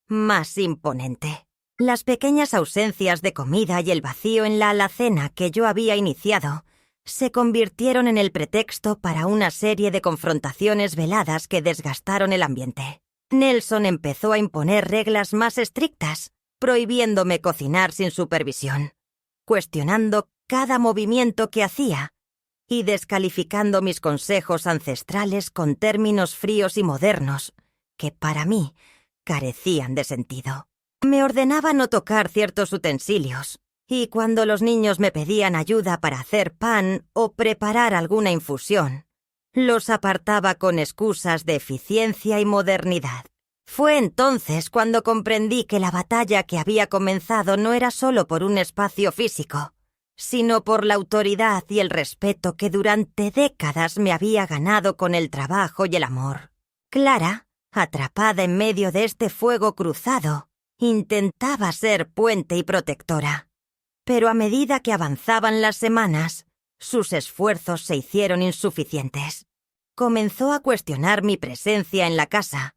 más imponente. Las pequeñas ausencias de comida y el vacío en la alacena que yo había iniciado se convirtieron en el pretexto para una serie de confrontaciones veladas que desgastaron el ambiente. Nelson empezó a imponer reglas más estrictas, prohibiéndome cocinar sin supervisión, cuestionando cada movimiento que hacía y descalificando mis consejos ancestrales con términos fríos y modernos que, para mí, carecían de sentido. Me ordenaba no tocar ciertos utensilios, y cuando los niños me pedían ayuda para hacer pan o preparar alguna infusión, los apartaba con excusas de eficiencia y modernidad. Fue entonces cuando comprendí que la batalla que había comenzado no era solo por un espacio físico, sino por la autoridad y el respeto que durante décadas me había ganado con el trabajo y el amor. Clara, atrapada en medio de este fuego cruzado, intentaba ser puente y protectora. Pero a medida que avanzaban las semanas, sus esfuerzos se hicieron insuficientes. Comenzó a cuestionar mi presencia en la casa,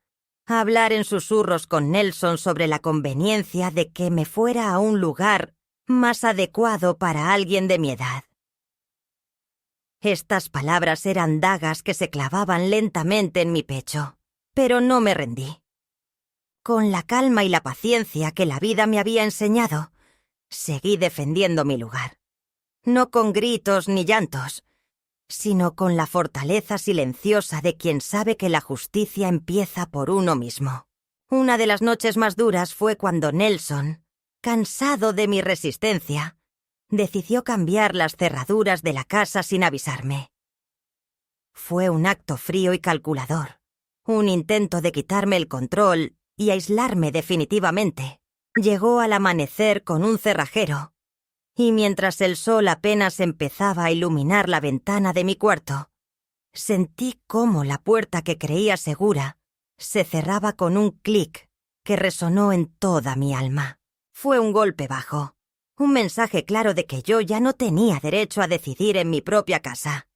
a hablar en susurros con Nelson sobre la conveniencia de que me fuera a un lugar más adecuado para alguien de mi edad. Estas palabras eran dagas que se clavaban lentamente en mi pecho, pero no me rendí. Con la calma y la paciencia que la vida me había enseñado, seguí defendiendo mi lugar. No con gritos ni llantos, sino con la fortaleza silenciosa de quien sabe que la justicia empieza por uno mismo. Una de las noches más duras fue cuando Nelson, cansado de mi resistencia, decidió cambiar las cerraduras de la casa sin avisarme. Fue un acto frío y calculador, un intento de quitarme el control y aislarme definitivamente. Llegó al amanecer con un cerrajero, y mientras el sol apenas empezaba a iluminar la ventana de mi cuarto, sentí cómo la puerta que creía segura se cerraba con un clic que resonó en toda mi alma. Fue un golpe bajo, un mensaje claro de que yo ya no tenía derecho a decidir en mi propia casa.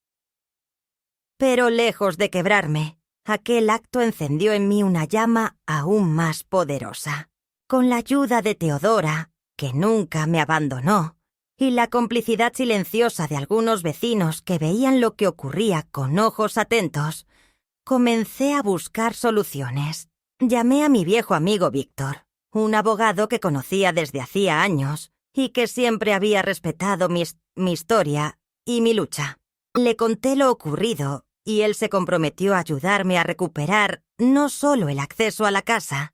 Pero lejos de quebrarme, aquel acto encendió en mí una llama aún más poderosa. Con la ayuda de Teodora, que nunca me abandonó, y la complicidad silenciosa de algunos vecinos que veían lo que ocurría con ojos atentos, comencé a buscar soluciones. Llamé a mi viejo amigo Víctor, un abogado que conocía desde hacía años y que siempre había respetado mi historia y mi lucha. Le conté lo ocurrido y él se comprometió a ayudarme a recuperar no solo el acceso a la casa,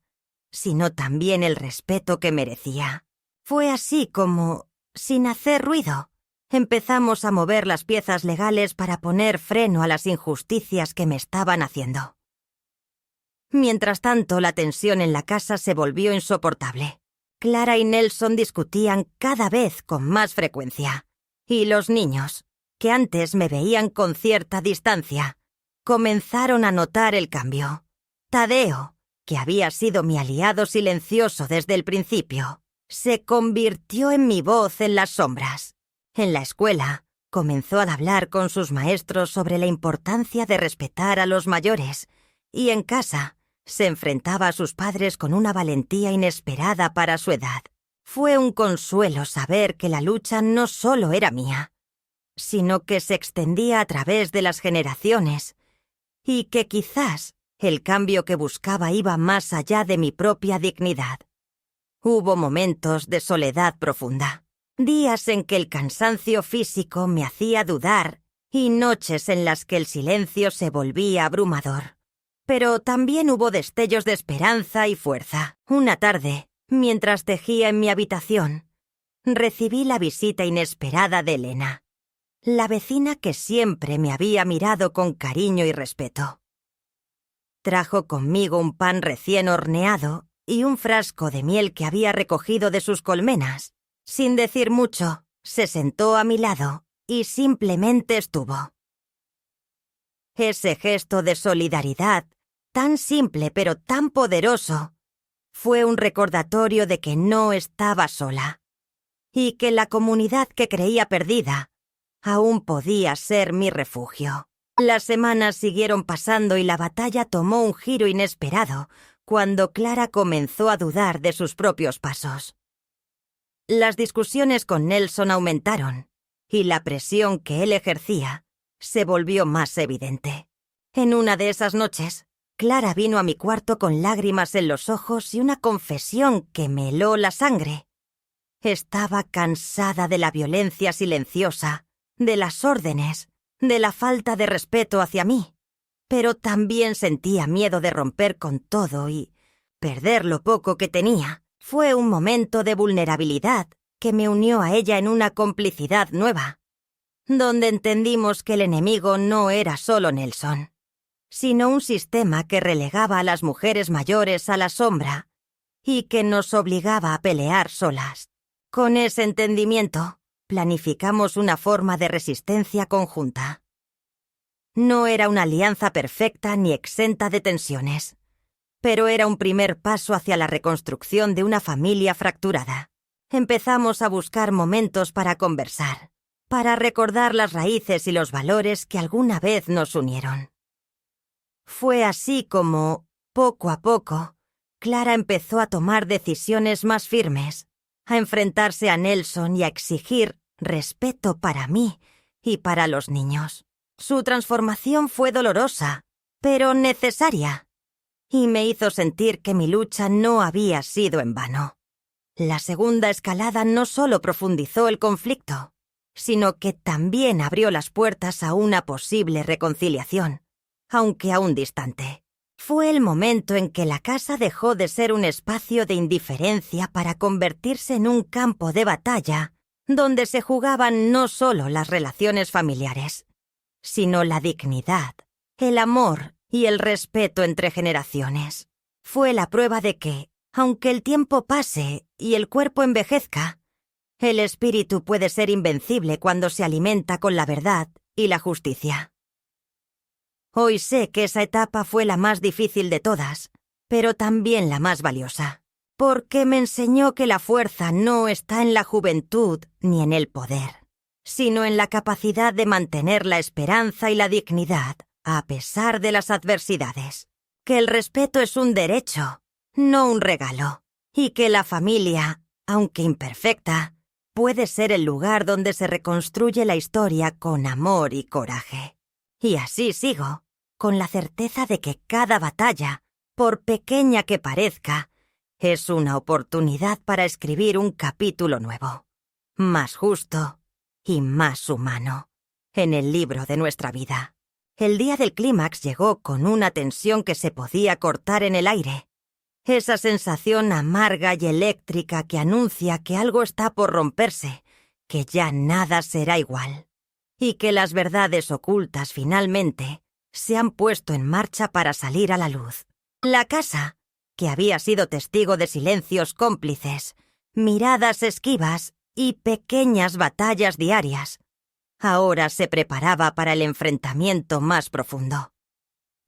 sino también el respeto que merecía. Fue así como, sin hacer ruido, empezamos a mover las piezas legales para poner freno a las injusticias que me estaban haciendo. Mientras tanto, la tensión en la casa se volvió insoportable. Clara y Nelson discutían cada vez con más frecuencia, y los niños, que antes me veían con cierta distancia, comenzaron a notar el cambio. Tadeo, que había sido mi aliado silencioso desde el principio, se convirtió en mi voz en las sombras. En la escuela, comenzó a hablar con sus maestros sobre la importancia de respetar a los mayores, y en casa se enfrentaba a sus padres con una valentía inesperada para su edad. Fue un consuelo saber que la lucha no solo era mía, sino que se extendía a través de las generaciones, y que quizás el cambio que buscaba iba más allá de mi propia dignidad. Hubo momentos de soledad profunda, días en que el cansancio físico me hacía dudar y noches en las que el silencio se volvía abrumador. Pero también hubo destellos de esperanza y fuerza. Una tarde, mientras tejía en mi habitación, recibí la visita inesperada de Elena, la vecina que siempre me había mirado con cariño y respeto. Trajo conmigo un pan recién horneado y un frasco de miel que había recogido de sus colmenas. Sin decir mucho, se sentó a mi lado y simplemente estuvo. Ese gesto de solidaridad tan simple pero tan poderoso, fue un recordatorio de que no estaba sola y que la comunidad que creía perdida aún podía ser mi refugio. Las semanas siguieron pasando y la batalla tomó un giro inesperado cuando Clara comenzó a dudar de sus propios pasos. Las discusiones con Nelson aumentaron y la presión que él ejercía se volvió más evidente. En una de esas noches, Clara vino a mi cuarto con lágrimas en los ojos y una confesión que me heló la sangre. Estaba cansada de la violencia silenciosa, de las órdenes, de la falta de respeto hacia mí, pero también sentía miedo de romper con todo y perder lo poco que tenía. Fue un momento de vulnerabilidad que me unió a ella en una complicidad nueva, donde entendimos que el enemigo no era solo Nelson, sino un sistema que relegaba a las mujeres mayores a la sombra y que nos obligaba a pelear solas. Con ese entendimiento, planificamos una forma de resistencia conjunta. No era una alianza perfecta ni exenta de tensiones, pero era un primer paso hacia la reconstrucción de una familia fracturada. Empezamos a buscar momentos para conversar, para recordar las raíces y los valores que alguna vez nos unieron. Fue así como, poco a poco, Clara empezó a tomar decisiones más firmes, a enfrentarse a Nelson y a exigir respeto para mí y para los niños. Su transformación fue dolorosa, pero necesaria, y me hizo sentir que mi lucha no había sido en vano. La segunda escalada no solo profundizó el conflicto, sino que también abrió las puertas a una posible reconciliación, aunque aún distante. Fue el momento en que la casa dejó de ser un espacio de indiferencia para convertirse en un campo de batalla donde se jugaban no solo las relaciones familiares, sino la dignidad, el amor y el respeto entre generaciones. Fue la prueba de que, aunque el tiempo pase y el cuerpo envejezca, el espíritu puede ser invencible cuando se alimenta con la verdad y la justicia. Hoy sé que esa etapa fue la más difícil de todas, pero también la más valiosa, porque me enseñó que la fuerza no está en la juventud ni en el poder, sino en la capacidad de mantener la esperanza y la dignidad a pesar de las adversidades, que el respeto es un derecho, no un regalo, y que la familia, aunque imperfecta, puede ser el lugar donde se reconstruye la historia con amor y coraje. Y así sigo, con la certeza de que cada batalla, por pequeña que parezca, es una oportunidad para escribir un capítulo nuevo, más justo y más humano, en el libro de nuestra vida. El día del clímax llegó con una tensión que se podía cortar en el aire, esa sensación amarga y eléctrica que anuncia que algo está por romperse, que ya nada será igual, y que las verdades ocultas finalmente se han puesto en marcha para salir a la luz. La casa, que había sido testigo de silencios cómplices, miradas esquivas y pequeñas batallas diarias, ahora se preparaba para el enfrentamiento más profundo,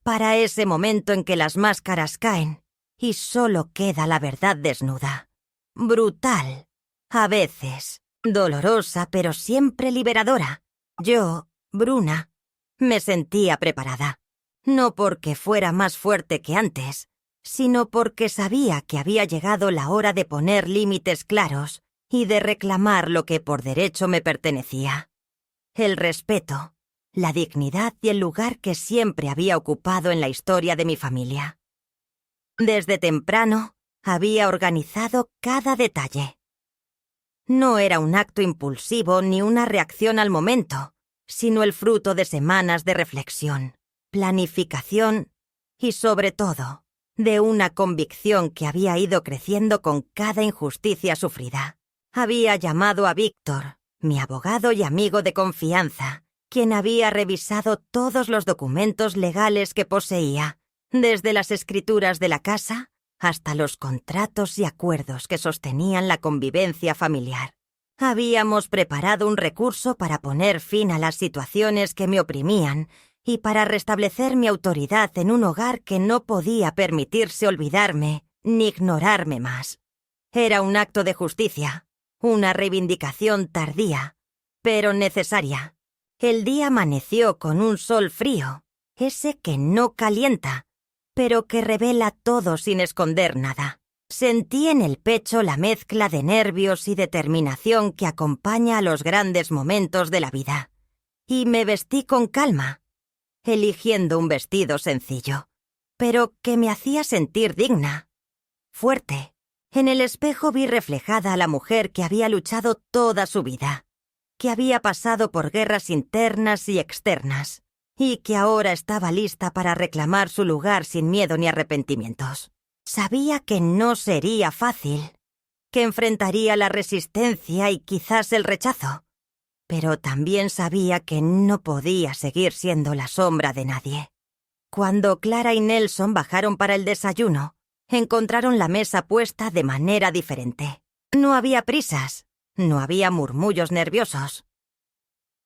para ese momento en que las máscaras caen y solo queda la verdad desnuda, brutal, a veces dolorosa pero siempre liberadora. Yo, Bruna, me sentía preparada, no porque fuera más fuerte que antes, sino porque sabía que había llegado la hora de poner límites claros y de reclamar lo que por derecho me pertenecía: el respeto, la dignidad y el lugar que siempre había ocupado en la historia de mi familia. Desde temprano había organizado cada detalle. No era un acto impulsivo ni una reacción al momento, sino el fruto de semanas de reflexión, planificación y, sobre todo, de una convicción que había ido creciendo con cada injusticia sufrida. Había llamado a Víctor, mi abogado y amigo de confianza, quien había revisado todos los documentos legales que poseía, desde las escrituras de la casa hasta los contratos y acuerdos que sostenían la convivencia familiar. Habíamos preparado un recurso para poner fin a las situaciones que me oprimían y para restablecer mi autoridad en un hogar que no podía permitirse olvidarme ni ignorarme más. Era un acto de justicia, una reivindicación tardía, pero necesaria. El día amaneció con un sol frío, ese que no calienta, pero que revela todo sin esconder nada. Sentí en el pecho la mezcla de nervios y determinación que acompaña a los grandes momentos de la vida, y me vestí con calma, eligiendo un vestido sencillo, pero que me hacía sentir digna, fuerte. En el espejo vi reflejada a la mujer que había luchado toda su vida, que había pasado por guerras internas y externas, y que ahora estaba lista para reclamar su lugar sin miedo ni arrepentimientos. Sabía que no sería fácil, que enfrentaría la resistencia y quizás el rechazo, pero también sabía que no podía seguir siendo la sombra de nadie. Cuando Clara y Nelson bajaron para el desayuno, encontraron la mesa puesta de manera diferente. No había prisas, no había murmullos nerviosos.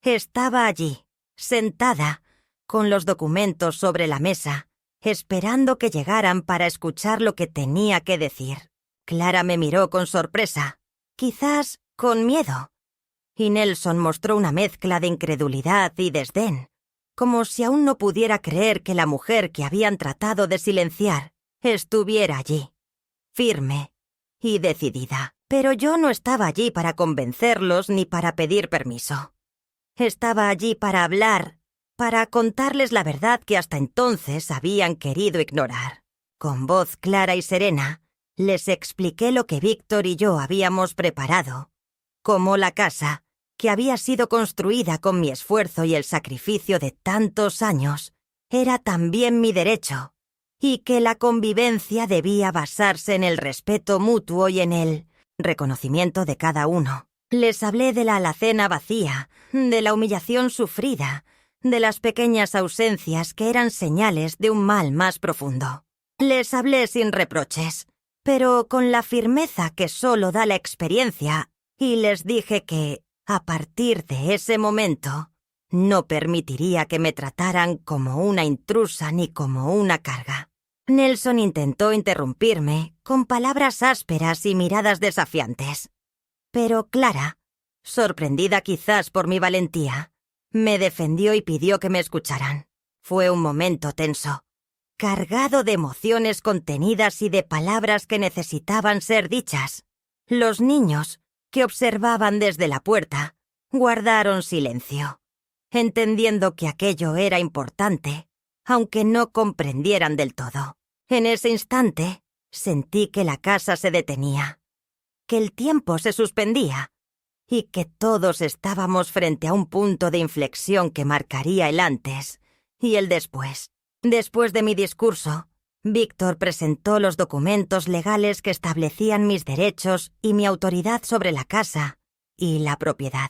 Estaba allí, sentada, con los documentos sobre la mesa, esperando que llegaran para escuchar lo que tenía que decir. Clara me miró con sorpresa, quizás con miedo, y Nelson mostró una mezcla de incredulidad y desdén, como si aún no pudiera creer que la mujer que habían tratado de silenciar estuviera allí, firme y decidida. Pero yo no estaba allí para convencerlos ni para pedir permiso. Estaba allí para hablar, para contarles la verdad que hasta entonces habían querido ignorar. Con voz clara y serena, les expliqué lo que Víctor y yo habíamos preparado, cómo la casa, que había sido construida con mi esfuerzo y el sacrificio de tantos años, era también mi derecho, y que la convivencia debía basarse en el respeto mutuo y en el reconocimiento de cada uno. Les hablé de la alacena vacía, de la humillación sufrida, de las pequeñas ausencias que eran señales de un mal más profundo. Les hablé sin reproches, pero con la firmeza que solo da la experiencia, y les dije que, a partir de ese momento, no permitiría que me trataran como una intrusa ni como una carga. Nelson intentó interrumpirme con palabras ásperas y miradas desafiantes. Pero Clara, sorprendida quizás por mi valentía, me defendió y pidió que me escucharan. Fue un momento tenso, cargado de emociones contenidas y de palabras que necesitaban ser dichas. Los niños, que observaban desde la puerta, guardaron silencio, entendiendo que aquello era importante, aunque no comprendieran del todo. En ese instante, sentí que la casa se detenía, que el tiempo se suspendía y que todos estábamos frente a un punto de inflexión que marcaría el antes y el después. Después de mi discurso, Víctor presentó los documentos legales que establecían mis derechos y mi autoridad sobre la casa y la propiedad.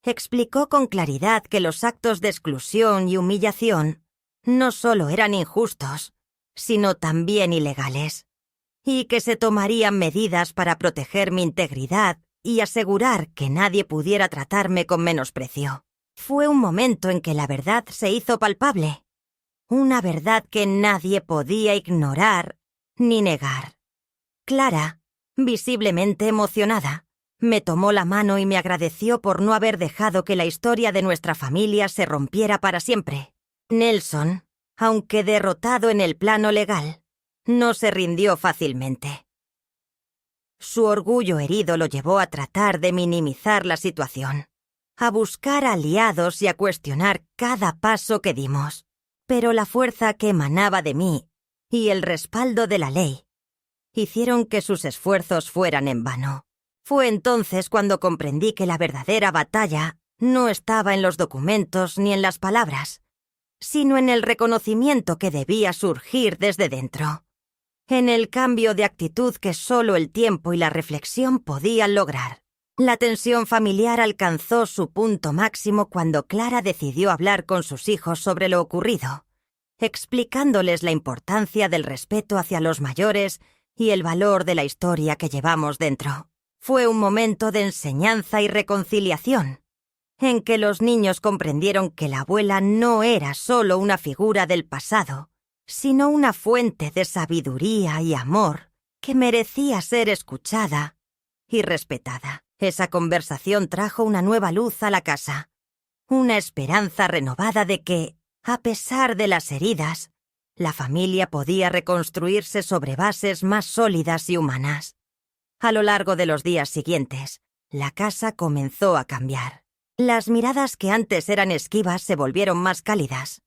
Explicó con claridad que los actos de exclusión y humillación no solo eran injustos, sino también ilegales, y que se tomarían medidas para proteger mi integridad y asegurar que nadie pudiera tratarme con menosprecio. Fue un momento en que la verdad se hizo palpable, una verdad que nadie podía ignorar ni negar. Clara, visiblemente emocionada, me tomó la mano y me agradeció por no haber dejado que la historia de nuestra familia se rompiera para siempre. Nelson, aunque derrotado en el plano legal, no se rindió fácilmente. Su orgullo herido lo llevó a tratar de minimizar la situación, a buscar aliados y a cuestionar cada paso que dimos. Pero la fuerza que emanaba de mí y el respaldo de la ley hicieron que sus esfuerzos fueran en vano. Fue entonces cuando comprendí que la verdadera batalla no estaba en los documentos ni en las palabras, sino en el reconocimiento que debía surgir desde dentro, en el cambio de actitud que solo el tiempo y la reflexión podían lograr. La tensión familiar alcanzó su punto máximo cuando Clara decidió hablar con sus hijos sobre lo ocurrido, explicándoles la importancia del respeto hacia los mayores y el valor de la historia que llevamos dentro. Fue un momento de enseñanza y reconciliación, en que los niños comprendieron que la abuela no era solo una figura del pasado, sino una fuente de sabiduría y amor que merecía ser escuchada y respetada. Esa conversación trajo una nueva luz a la casa, una esperanza renovada de que, a pesar de las heridas, la familia podía reconstruirse sobre bases más sólidas y humanas. A lo largo de los días siguientes, la casa comenzó a cambiar. Las miradas que antes eran esquivas se volvieron más cálidas.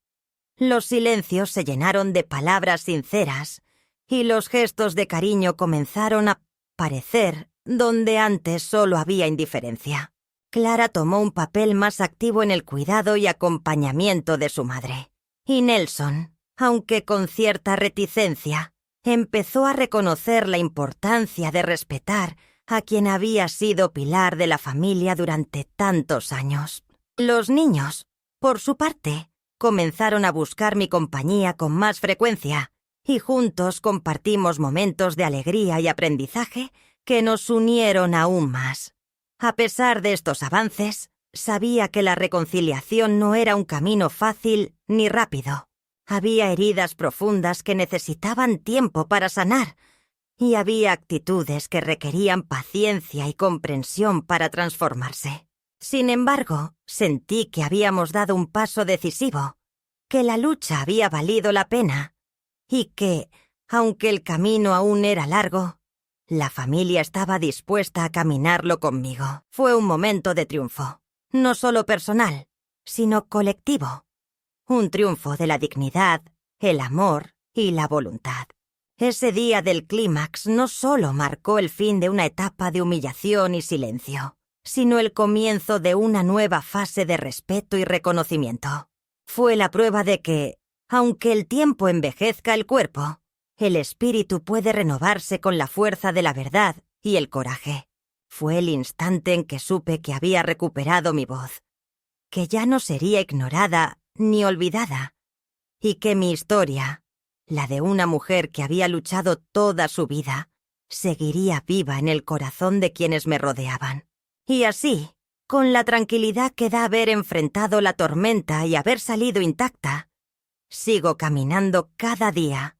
Los silencios se llenaron de palabras sinceras y los gestos de cariño comenzaron a parecer donde antes solo había indiferencia. Clara tomó un papel más activo en el cuidado y acompañamiento de su madre. Y Nelson, aunque con cierta reticencia, empezó a reconocer la importancia de respetar a quien había sido pilar de la familia durante tantos años. Los niños, por su parte, comenzaron a buscar mi compañía con más frecuencia y juntos compartimos momentos de alegría y aprendizaje que nos unieron aún más. A pesar de estos avances, sabía que la reconciliación no era un camino fácil ni rápido. Había heridas profundas que necesitaban tiempo para sanar y había actitudes que requerían paciencia y comprensión para transformarse. Sin embargo, sentí que habíamos dado un paso decisivo, que la lucha había valido la pena y que, aunque el camino aún era largo, la familia estaba dispuesta a caminarlo conmigo. Fue un momento de triunfo, no solo personal, sino colectivo. Un triunfo de la dignidad, el amor y la voluntad. Ese día del clímax no solo marcó el fin de una etapa de humillación y silencio, sino el comienzo de una nueva fase de respeto y reconocimiento. Fue la prueba de que, aunque el tiempo envejezca el cuerpo, el espíritu puede renovarse con la fuerza de la verdad y el coraje. Fue el instante en que supe que había recuperado mi voz, que ya no sería ignorada ni olvidada, y que mi historia, la de una mujer que había luchado toda su vida, seguiría viva en el corazón de quienes me rodeaban. Y así, con la tranquilidad que da haber enfrentado la tormenta y haber salido intacta, sigo caminando cada día,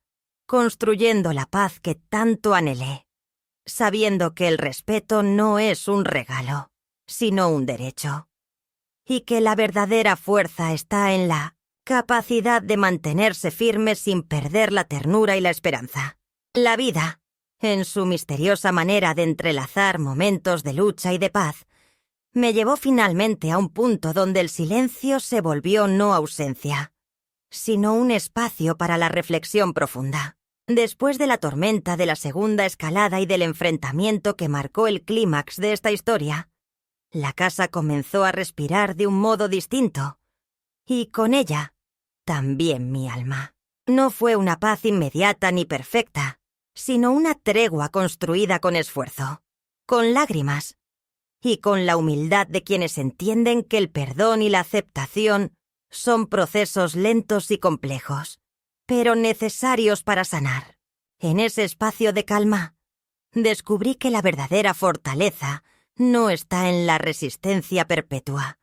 construyendo la paz que tanto anhelé, sabiendo que el respeto no es un regalo, sino un derecho, y que la verdadera fuerza está en la capacidad de mantenerse firme sin perder la ternura y la esperanza. La vida, en su misteriosa manera de entrelazar momentos de lucha y de paz, me llevó finalmente a un punto donde el silencio se volvió no ausencia, sino un espacio para la reflexión profunda. Después de la tormenta de la segunda escalada y del enfrentamiento que marcó el clímax de esta historia, la casa comenzó a respirar de un modo distinto, y con ella, también mi alma. No fue una paz inmediata ni perfecta, sino una tregua construida con esfuerzo, con lágrimas, y con la humildad de quienes entienden que el perdón y la aceptación son procesos lentos y complejos, pero necesarios para sanar. En ese espacio de calma, descubrí que la verdadera fortaleza no está en la resistencia perpetua,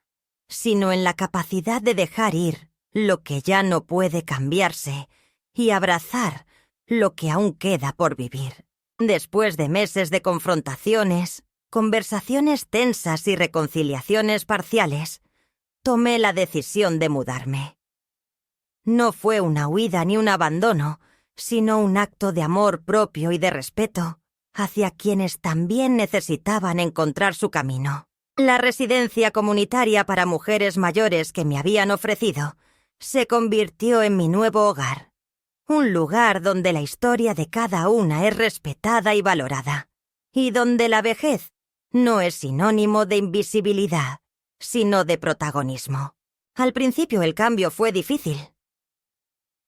sino en la capacidad de dejar ir lo que ya no puede cambiarse y abrazar lo que aún queda por vivir. Después de meses de confrontaciones, conversaciones tensas y reconciliaciones parciales, tomé la decisión de mudarme. No fue una huida ni un abandono, sino un acto de amor propio y de respeto hacia quienes también necesitaban encontrar su camino. La residencia comunitaria para mujeres mayores que me habían ofrecido se convirtió en mi nuevo hogar, un lugar donde la historia de cada una es respetada y valorada, y donde la vejez no es sinónimo de invisibilidad, sino de protagonismo. Al principio el cambio fue difícil.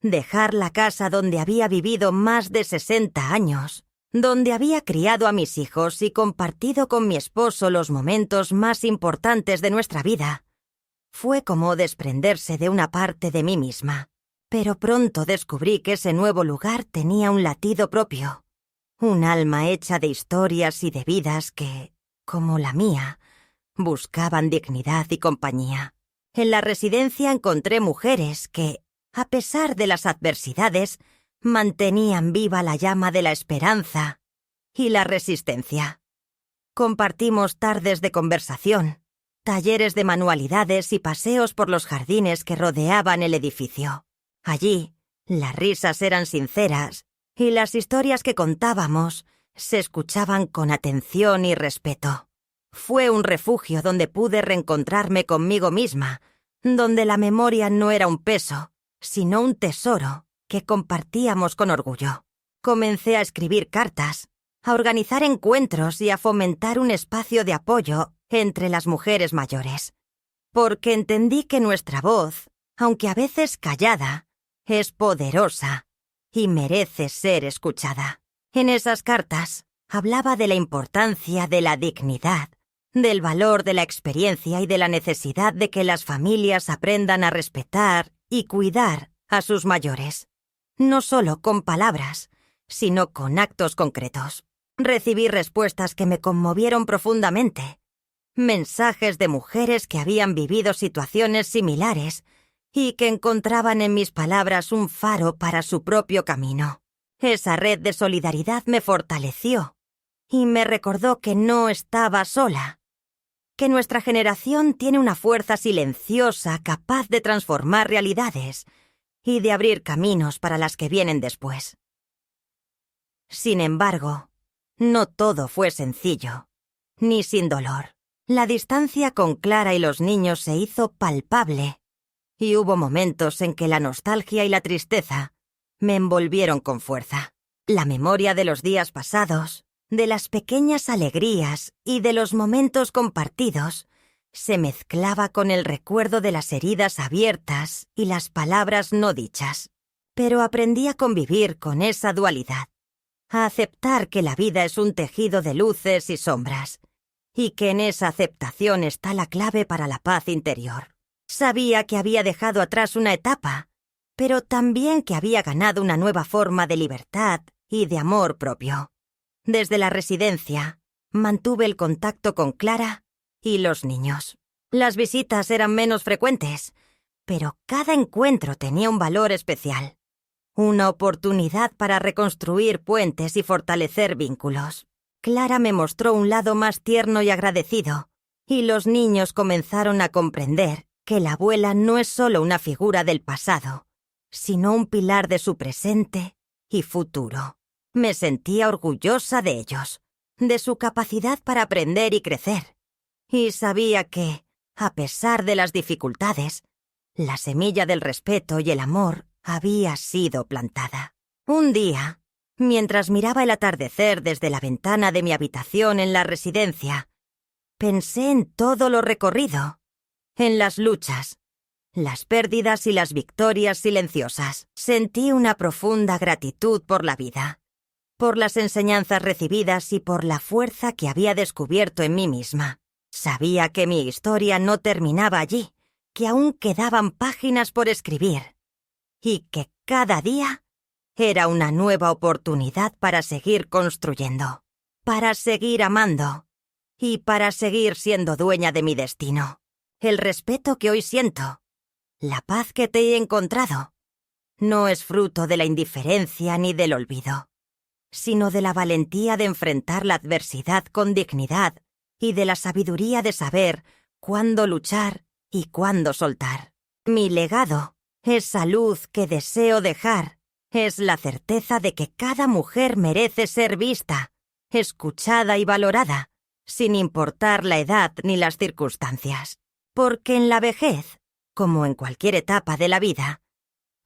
Dejar la casa donde había vivido más de 60 años, donde había criado a mis hijos y compartido con mi esposo los momentos más importantes de nuestra vida, fue como desprenderse de una parte de mí misma. Pero pronto descubrí que ese nuevo lugar tenía un latido propio, un alma hecha de historias y de vidas que, como la mía, Buscaban dignidad y compañía. En la residencia encontré mujeres que, a pesar de las adversidades, mantenían viva la llama de la esperanza y la resistencia. Compartimos tardes de conversación, talleres de manualidades y paseos por los jardines que rodeaban el edificio. Allí, las risas eran sinceras y las historias que contábamos se escuchaban con atención y respeto. Fue un refugio donde pude reencontrarme conmigo misma, donde la memoria no era un peso, sino un tesoro que compartíamos con orgullo. Comencé a escribir cartas, a organizar encuentros y a fomentar un espacio de apoyo entre las mujeres mayores, porque entendí que nuestra voz, aunque a veces callada, es poderosa y merece ser escuchada. En esas cartas hablaba de la importancia de la dignidad, del valor de la experiencia y de la necesidad de que las familias aprendan a respetar y cuidar a sus mayores, no solo con palabras, sino con actos concretos. Recibí respuestas que me conmovieron profundamente, mensajes de mujeres que habían vivido situaciones similares y que encontraban en mis palabras un faro para su propio camino. Esa red de solidaridad me fortaleció y me recordó que no estaba sola, que nuestra generación tiene una fuerza silenciosa capaz de transformar realidades y de abrir caminos para las que vienen después. Sin embargo, no todo fue sencillo, ni sin dolor. La distancia con Clara y los niños se hizo palpable, y hubo momentos en que la nostalgia y la tristeza me envolvieron con fuerza. La memoria de los días pasados, de las pequeñas alegrías y de los momentos compartidos, se mezclaba con el recuerdo de las heridas abiertas y las palabras no dichas. Pero aprendí a convivir con esa dualidad, a aceptar que la vida es un tejido de luces y sombras, y que en esa aceptación está la clave para la paz interior. Sabía que había dejado atrás una etapa, pero también que había ganado una nueva forma de libertad y de amor propio. Desde la residencia, mantuve el contacto con Clara y los niños. Las visitas eran menos frecuentes, pero cada encuentro tenía un valor especial, una oportunidad para reconstruir puentes y fortalecer vínculos. Clara me mostró un lado más tierno y agradecido, y los niños comenzaron a comprender que la abuela no es solo una figura del pasado, sino un pilar de su presente y futuro. Me sentía orgullosa de ellos, de su capacidad para aprender y crecer, y sabía que, a pesar de las dificultades, la semilla del respeto y el amor había sido plantada. Un día, mientras miraba el atardecer desde la ventana de mi habitación en la residencia, pensé en todo lo recorrido, en las luchas, las pérdidas y las victorias silenciosas. Sentí una profunda gratitud por la vida, por las enseñanzas recibidas y por la fuerza que había descubierto en mí misma. Sabía que mi historia no terminaba allí, que aún quedaban páginas por escribir, y que cada día era una nueva oportunidad para seguir construyendo, para seguir amando y para seguir siendo dueña de mi destino. El respeto que hoy siento, la paz que te he encontrado, no es fruto de la indiferencia ni del olvido, sino de la valentía de enfrentar la adversidad con dignidad y de la sabiduría de saber cuándo luchar y cuándo soltar. Mi legado, esa luz que deseo dejar, es la certeza de que cada mujer merece ser vista, escuchada y valorada, sin importar la edad ni las circunstancias. Porque en la vejez, como en cualquier etapa de la vida,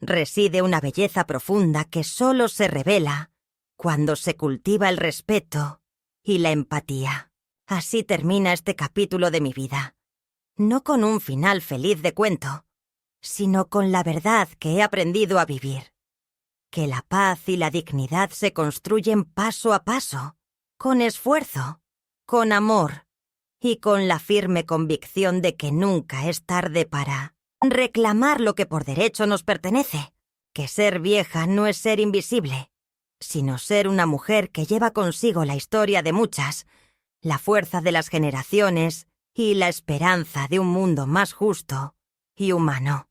reside una belleza profunda que solo se revela cuando se cultiva el respeto y la empatía. Así termina este capítulo de mi vida, no con un final feliz de cuento, sino con la verdad que he aprendido a vivir, que la paz y la dignidad se construyen paso a paso, con esfuerzo, con amor y con la firme convicción de que nunca es tarde para reclamar lo que por derecho nos pertenece, que ser vieja no es ser invisible, sino ser una mujer que lleva consigo la historia de muchas, la fuerza de las generaciones y la esperanza de un mundo más justo y humano.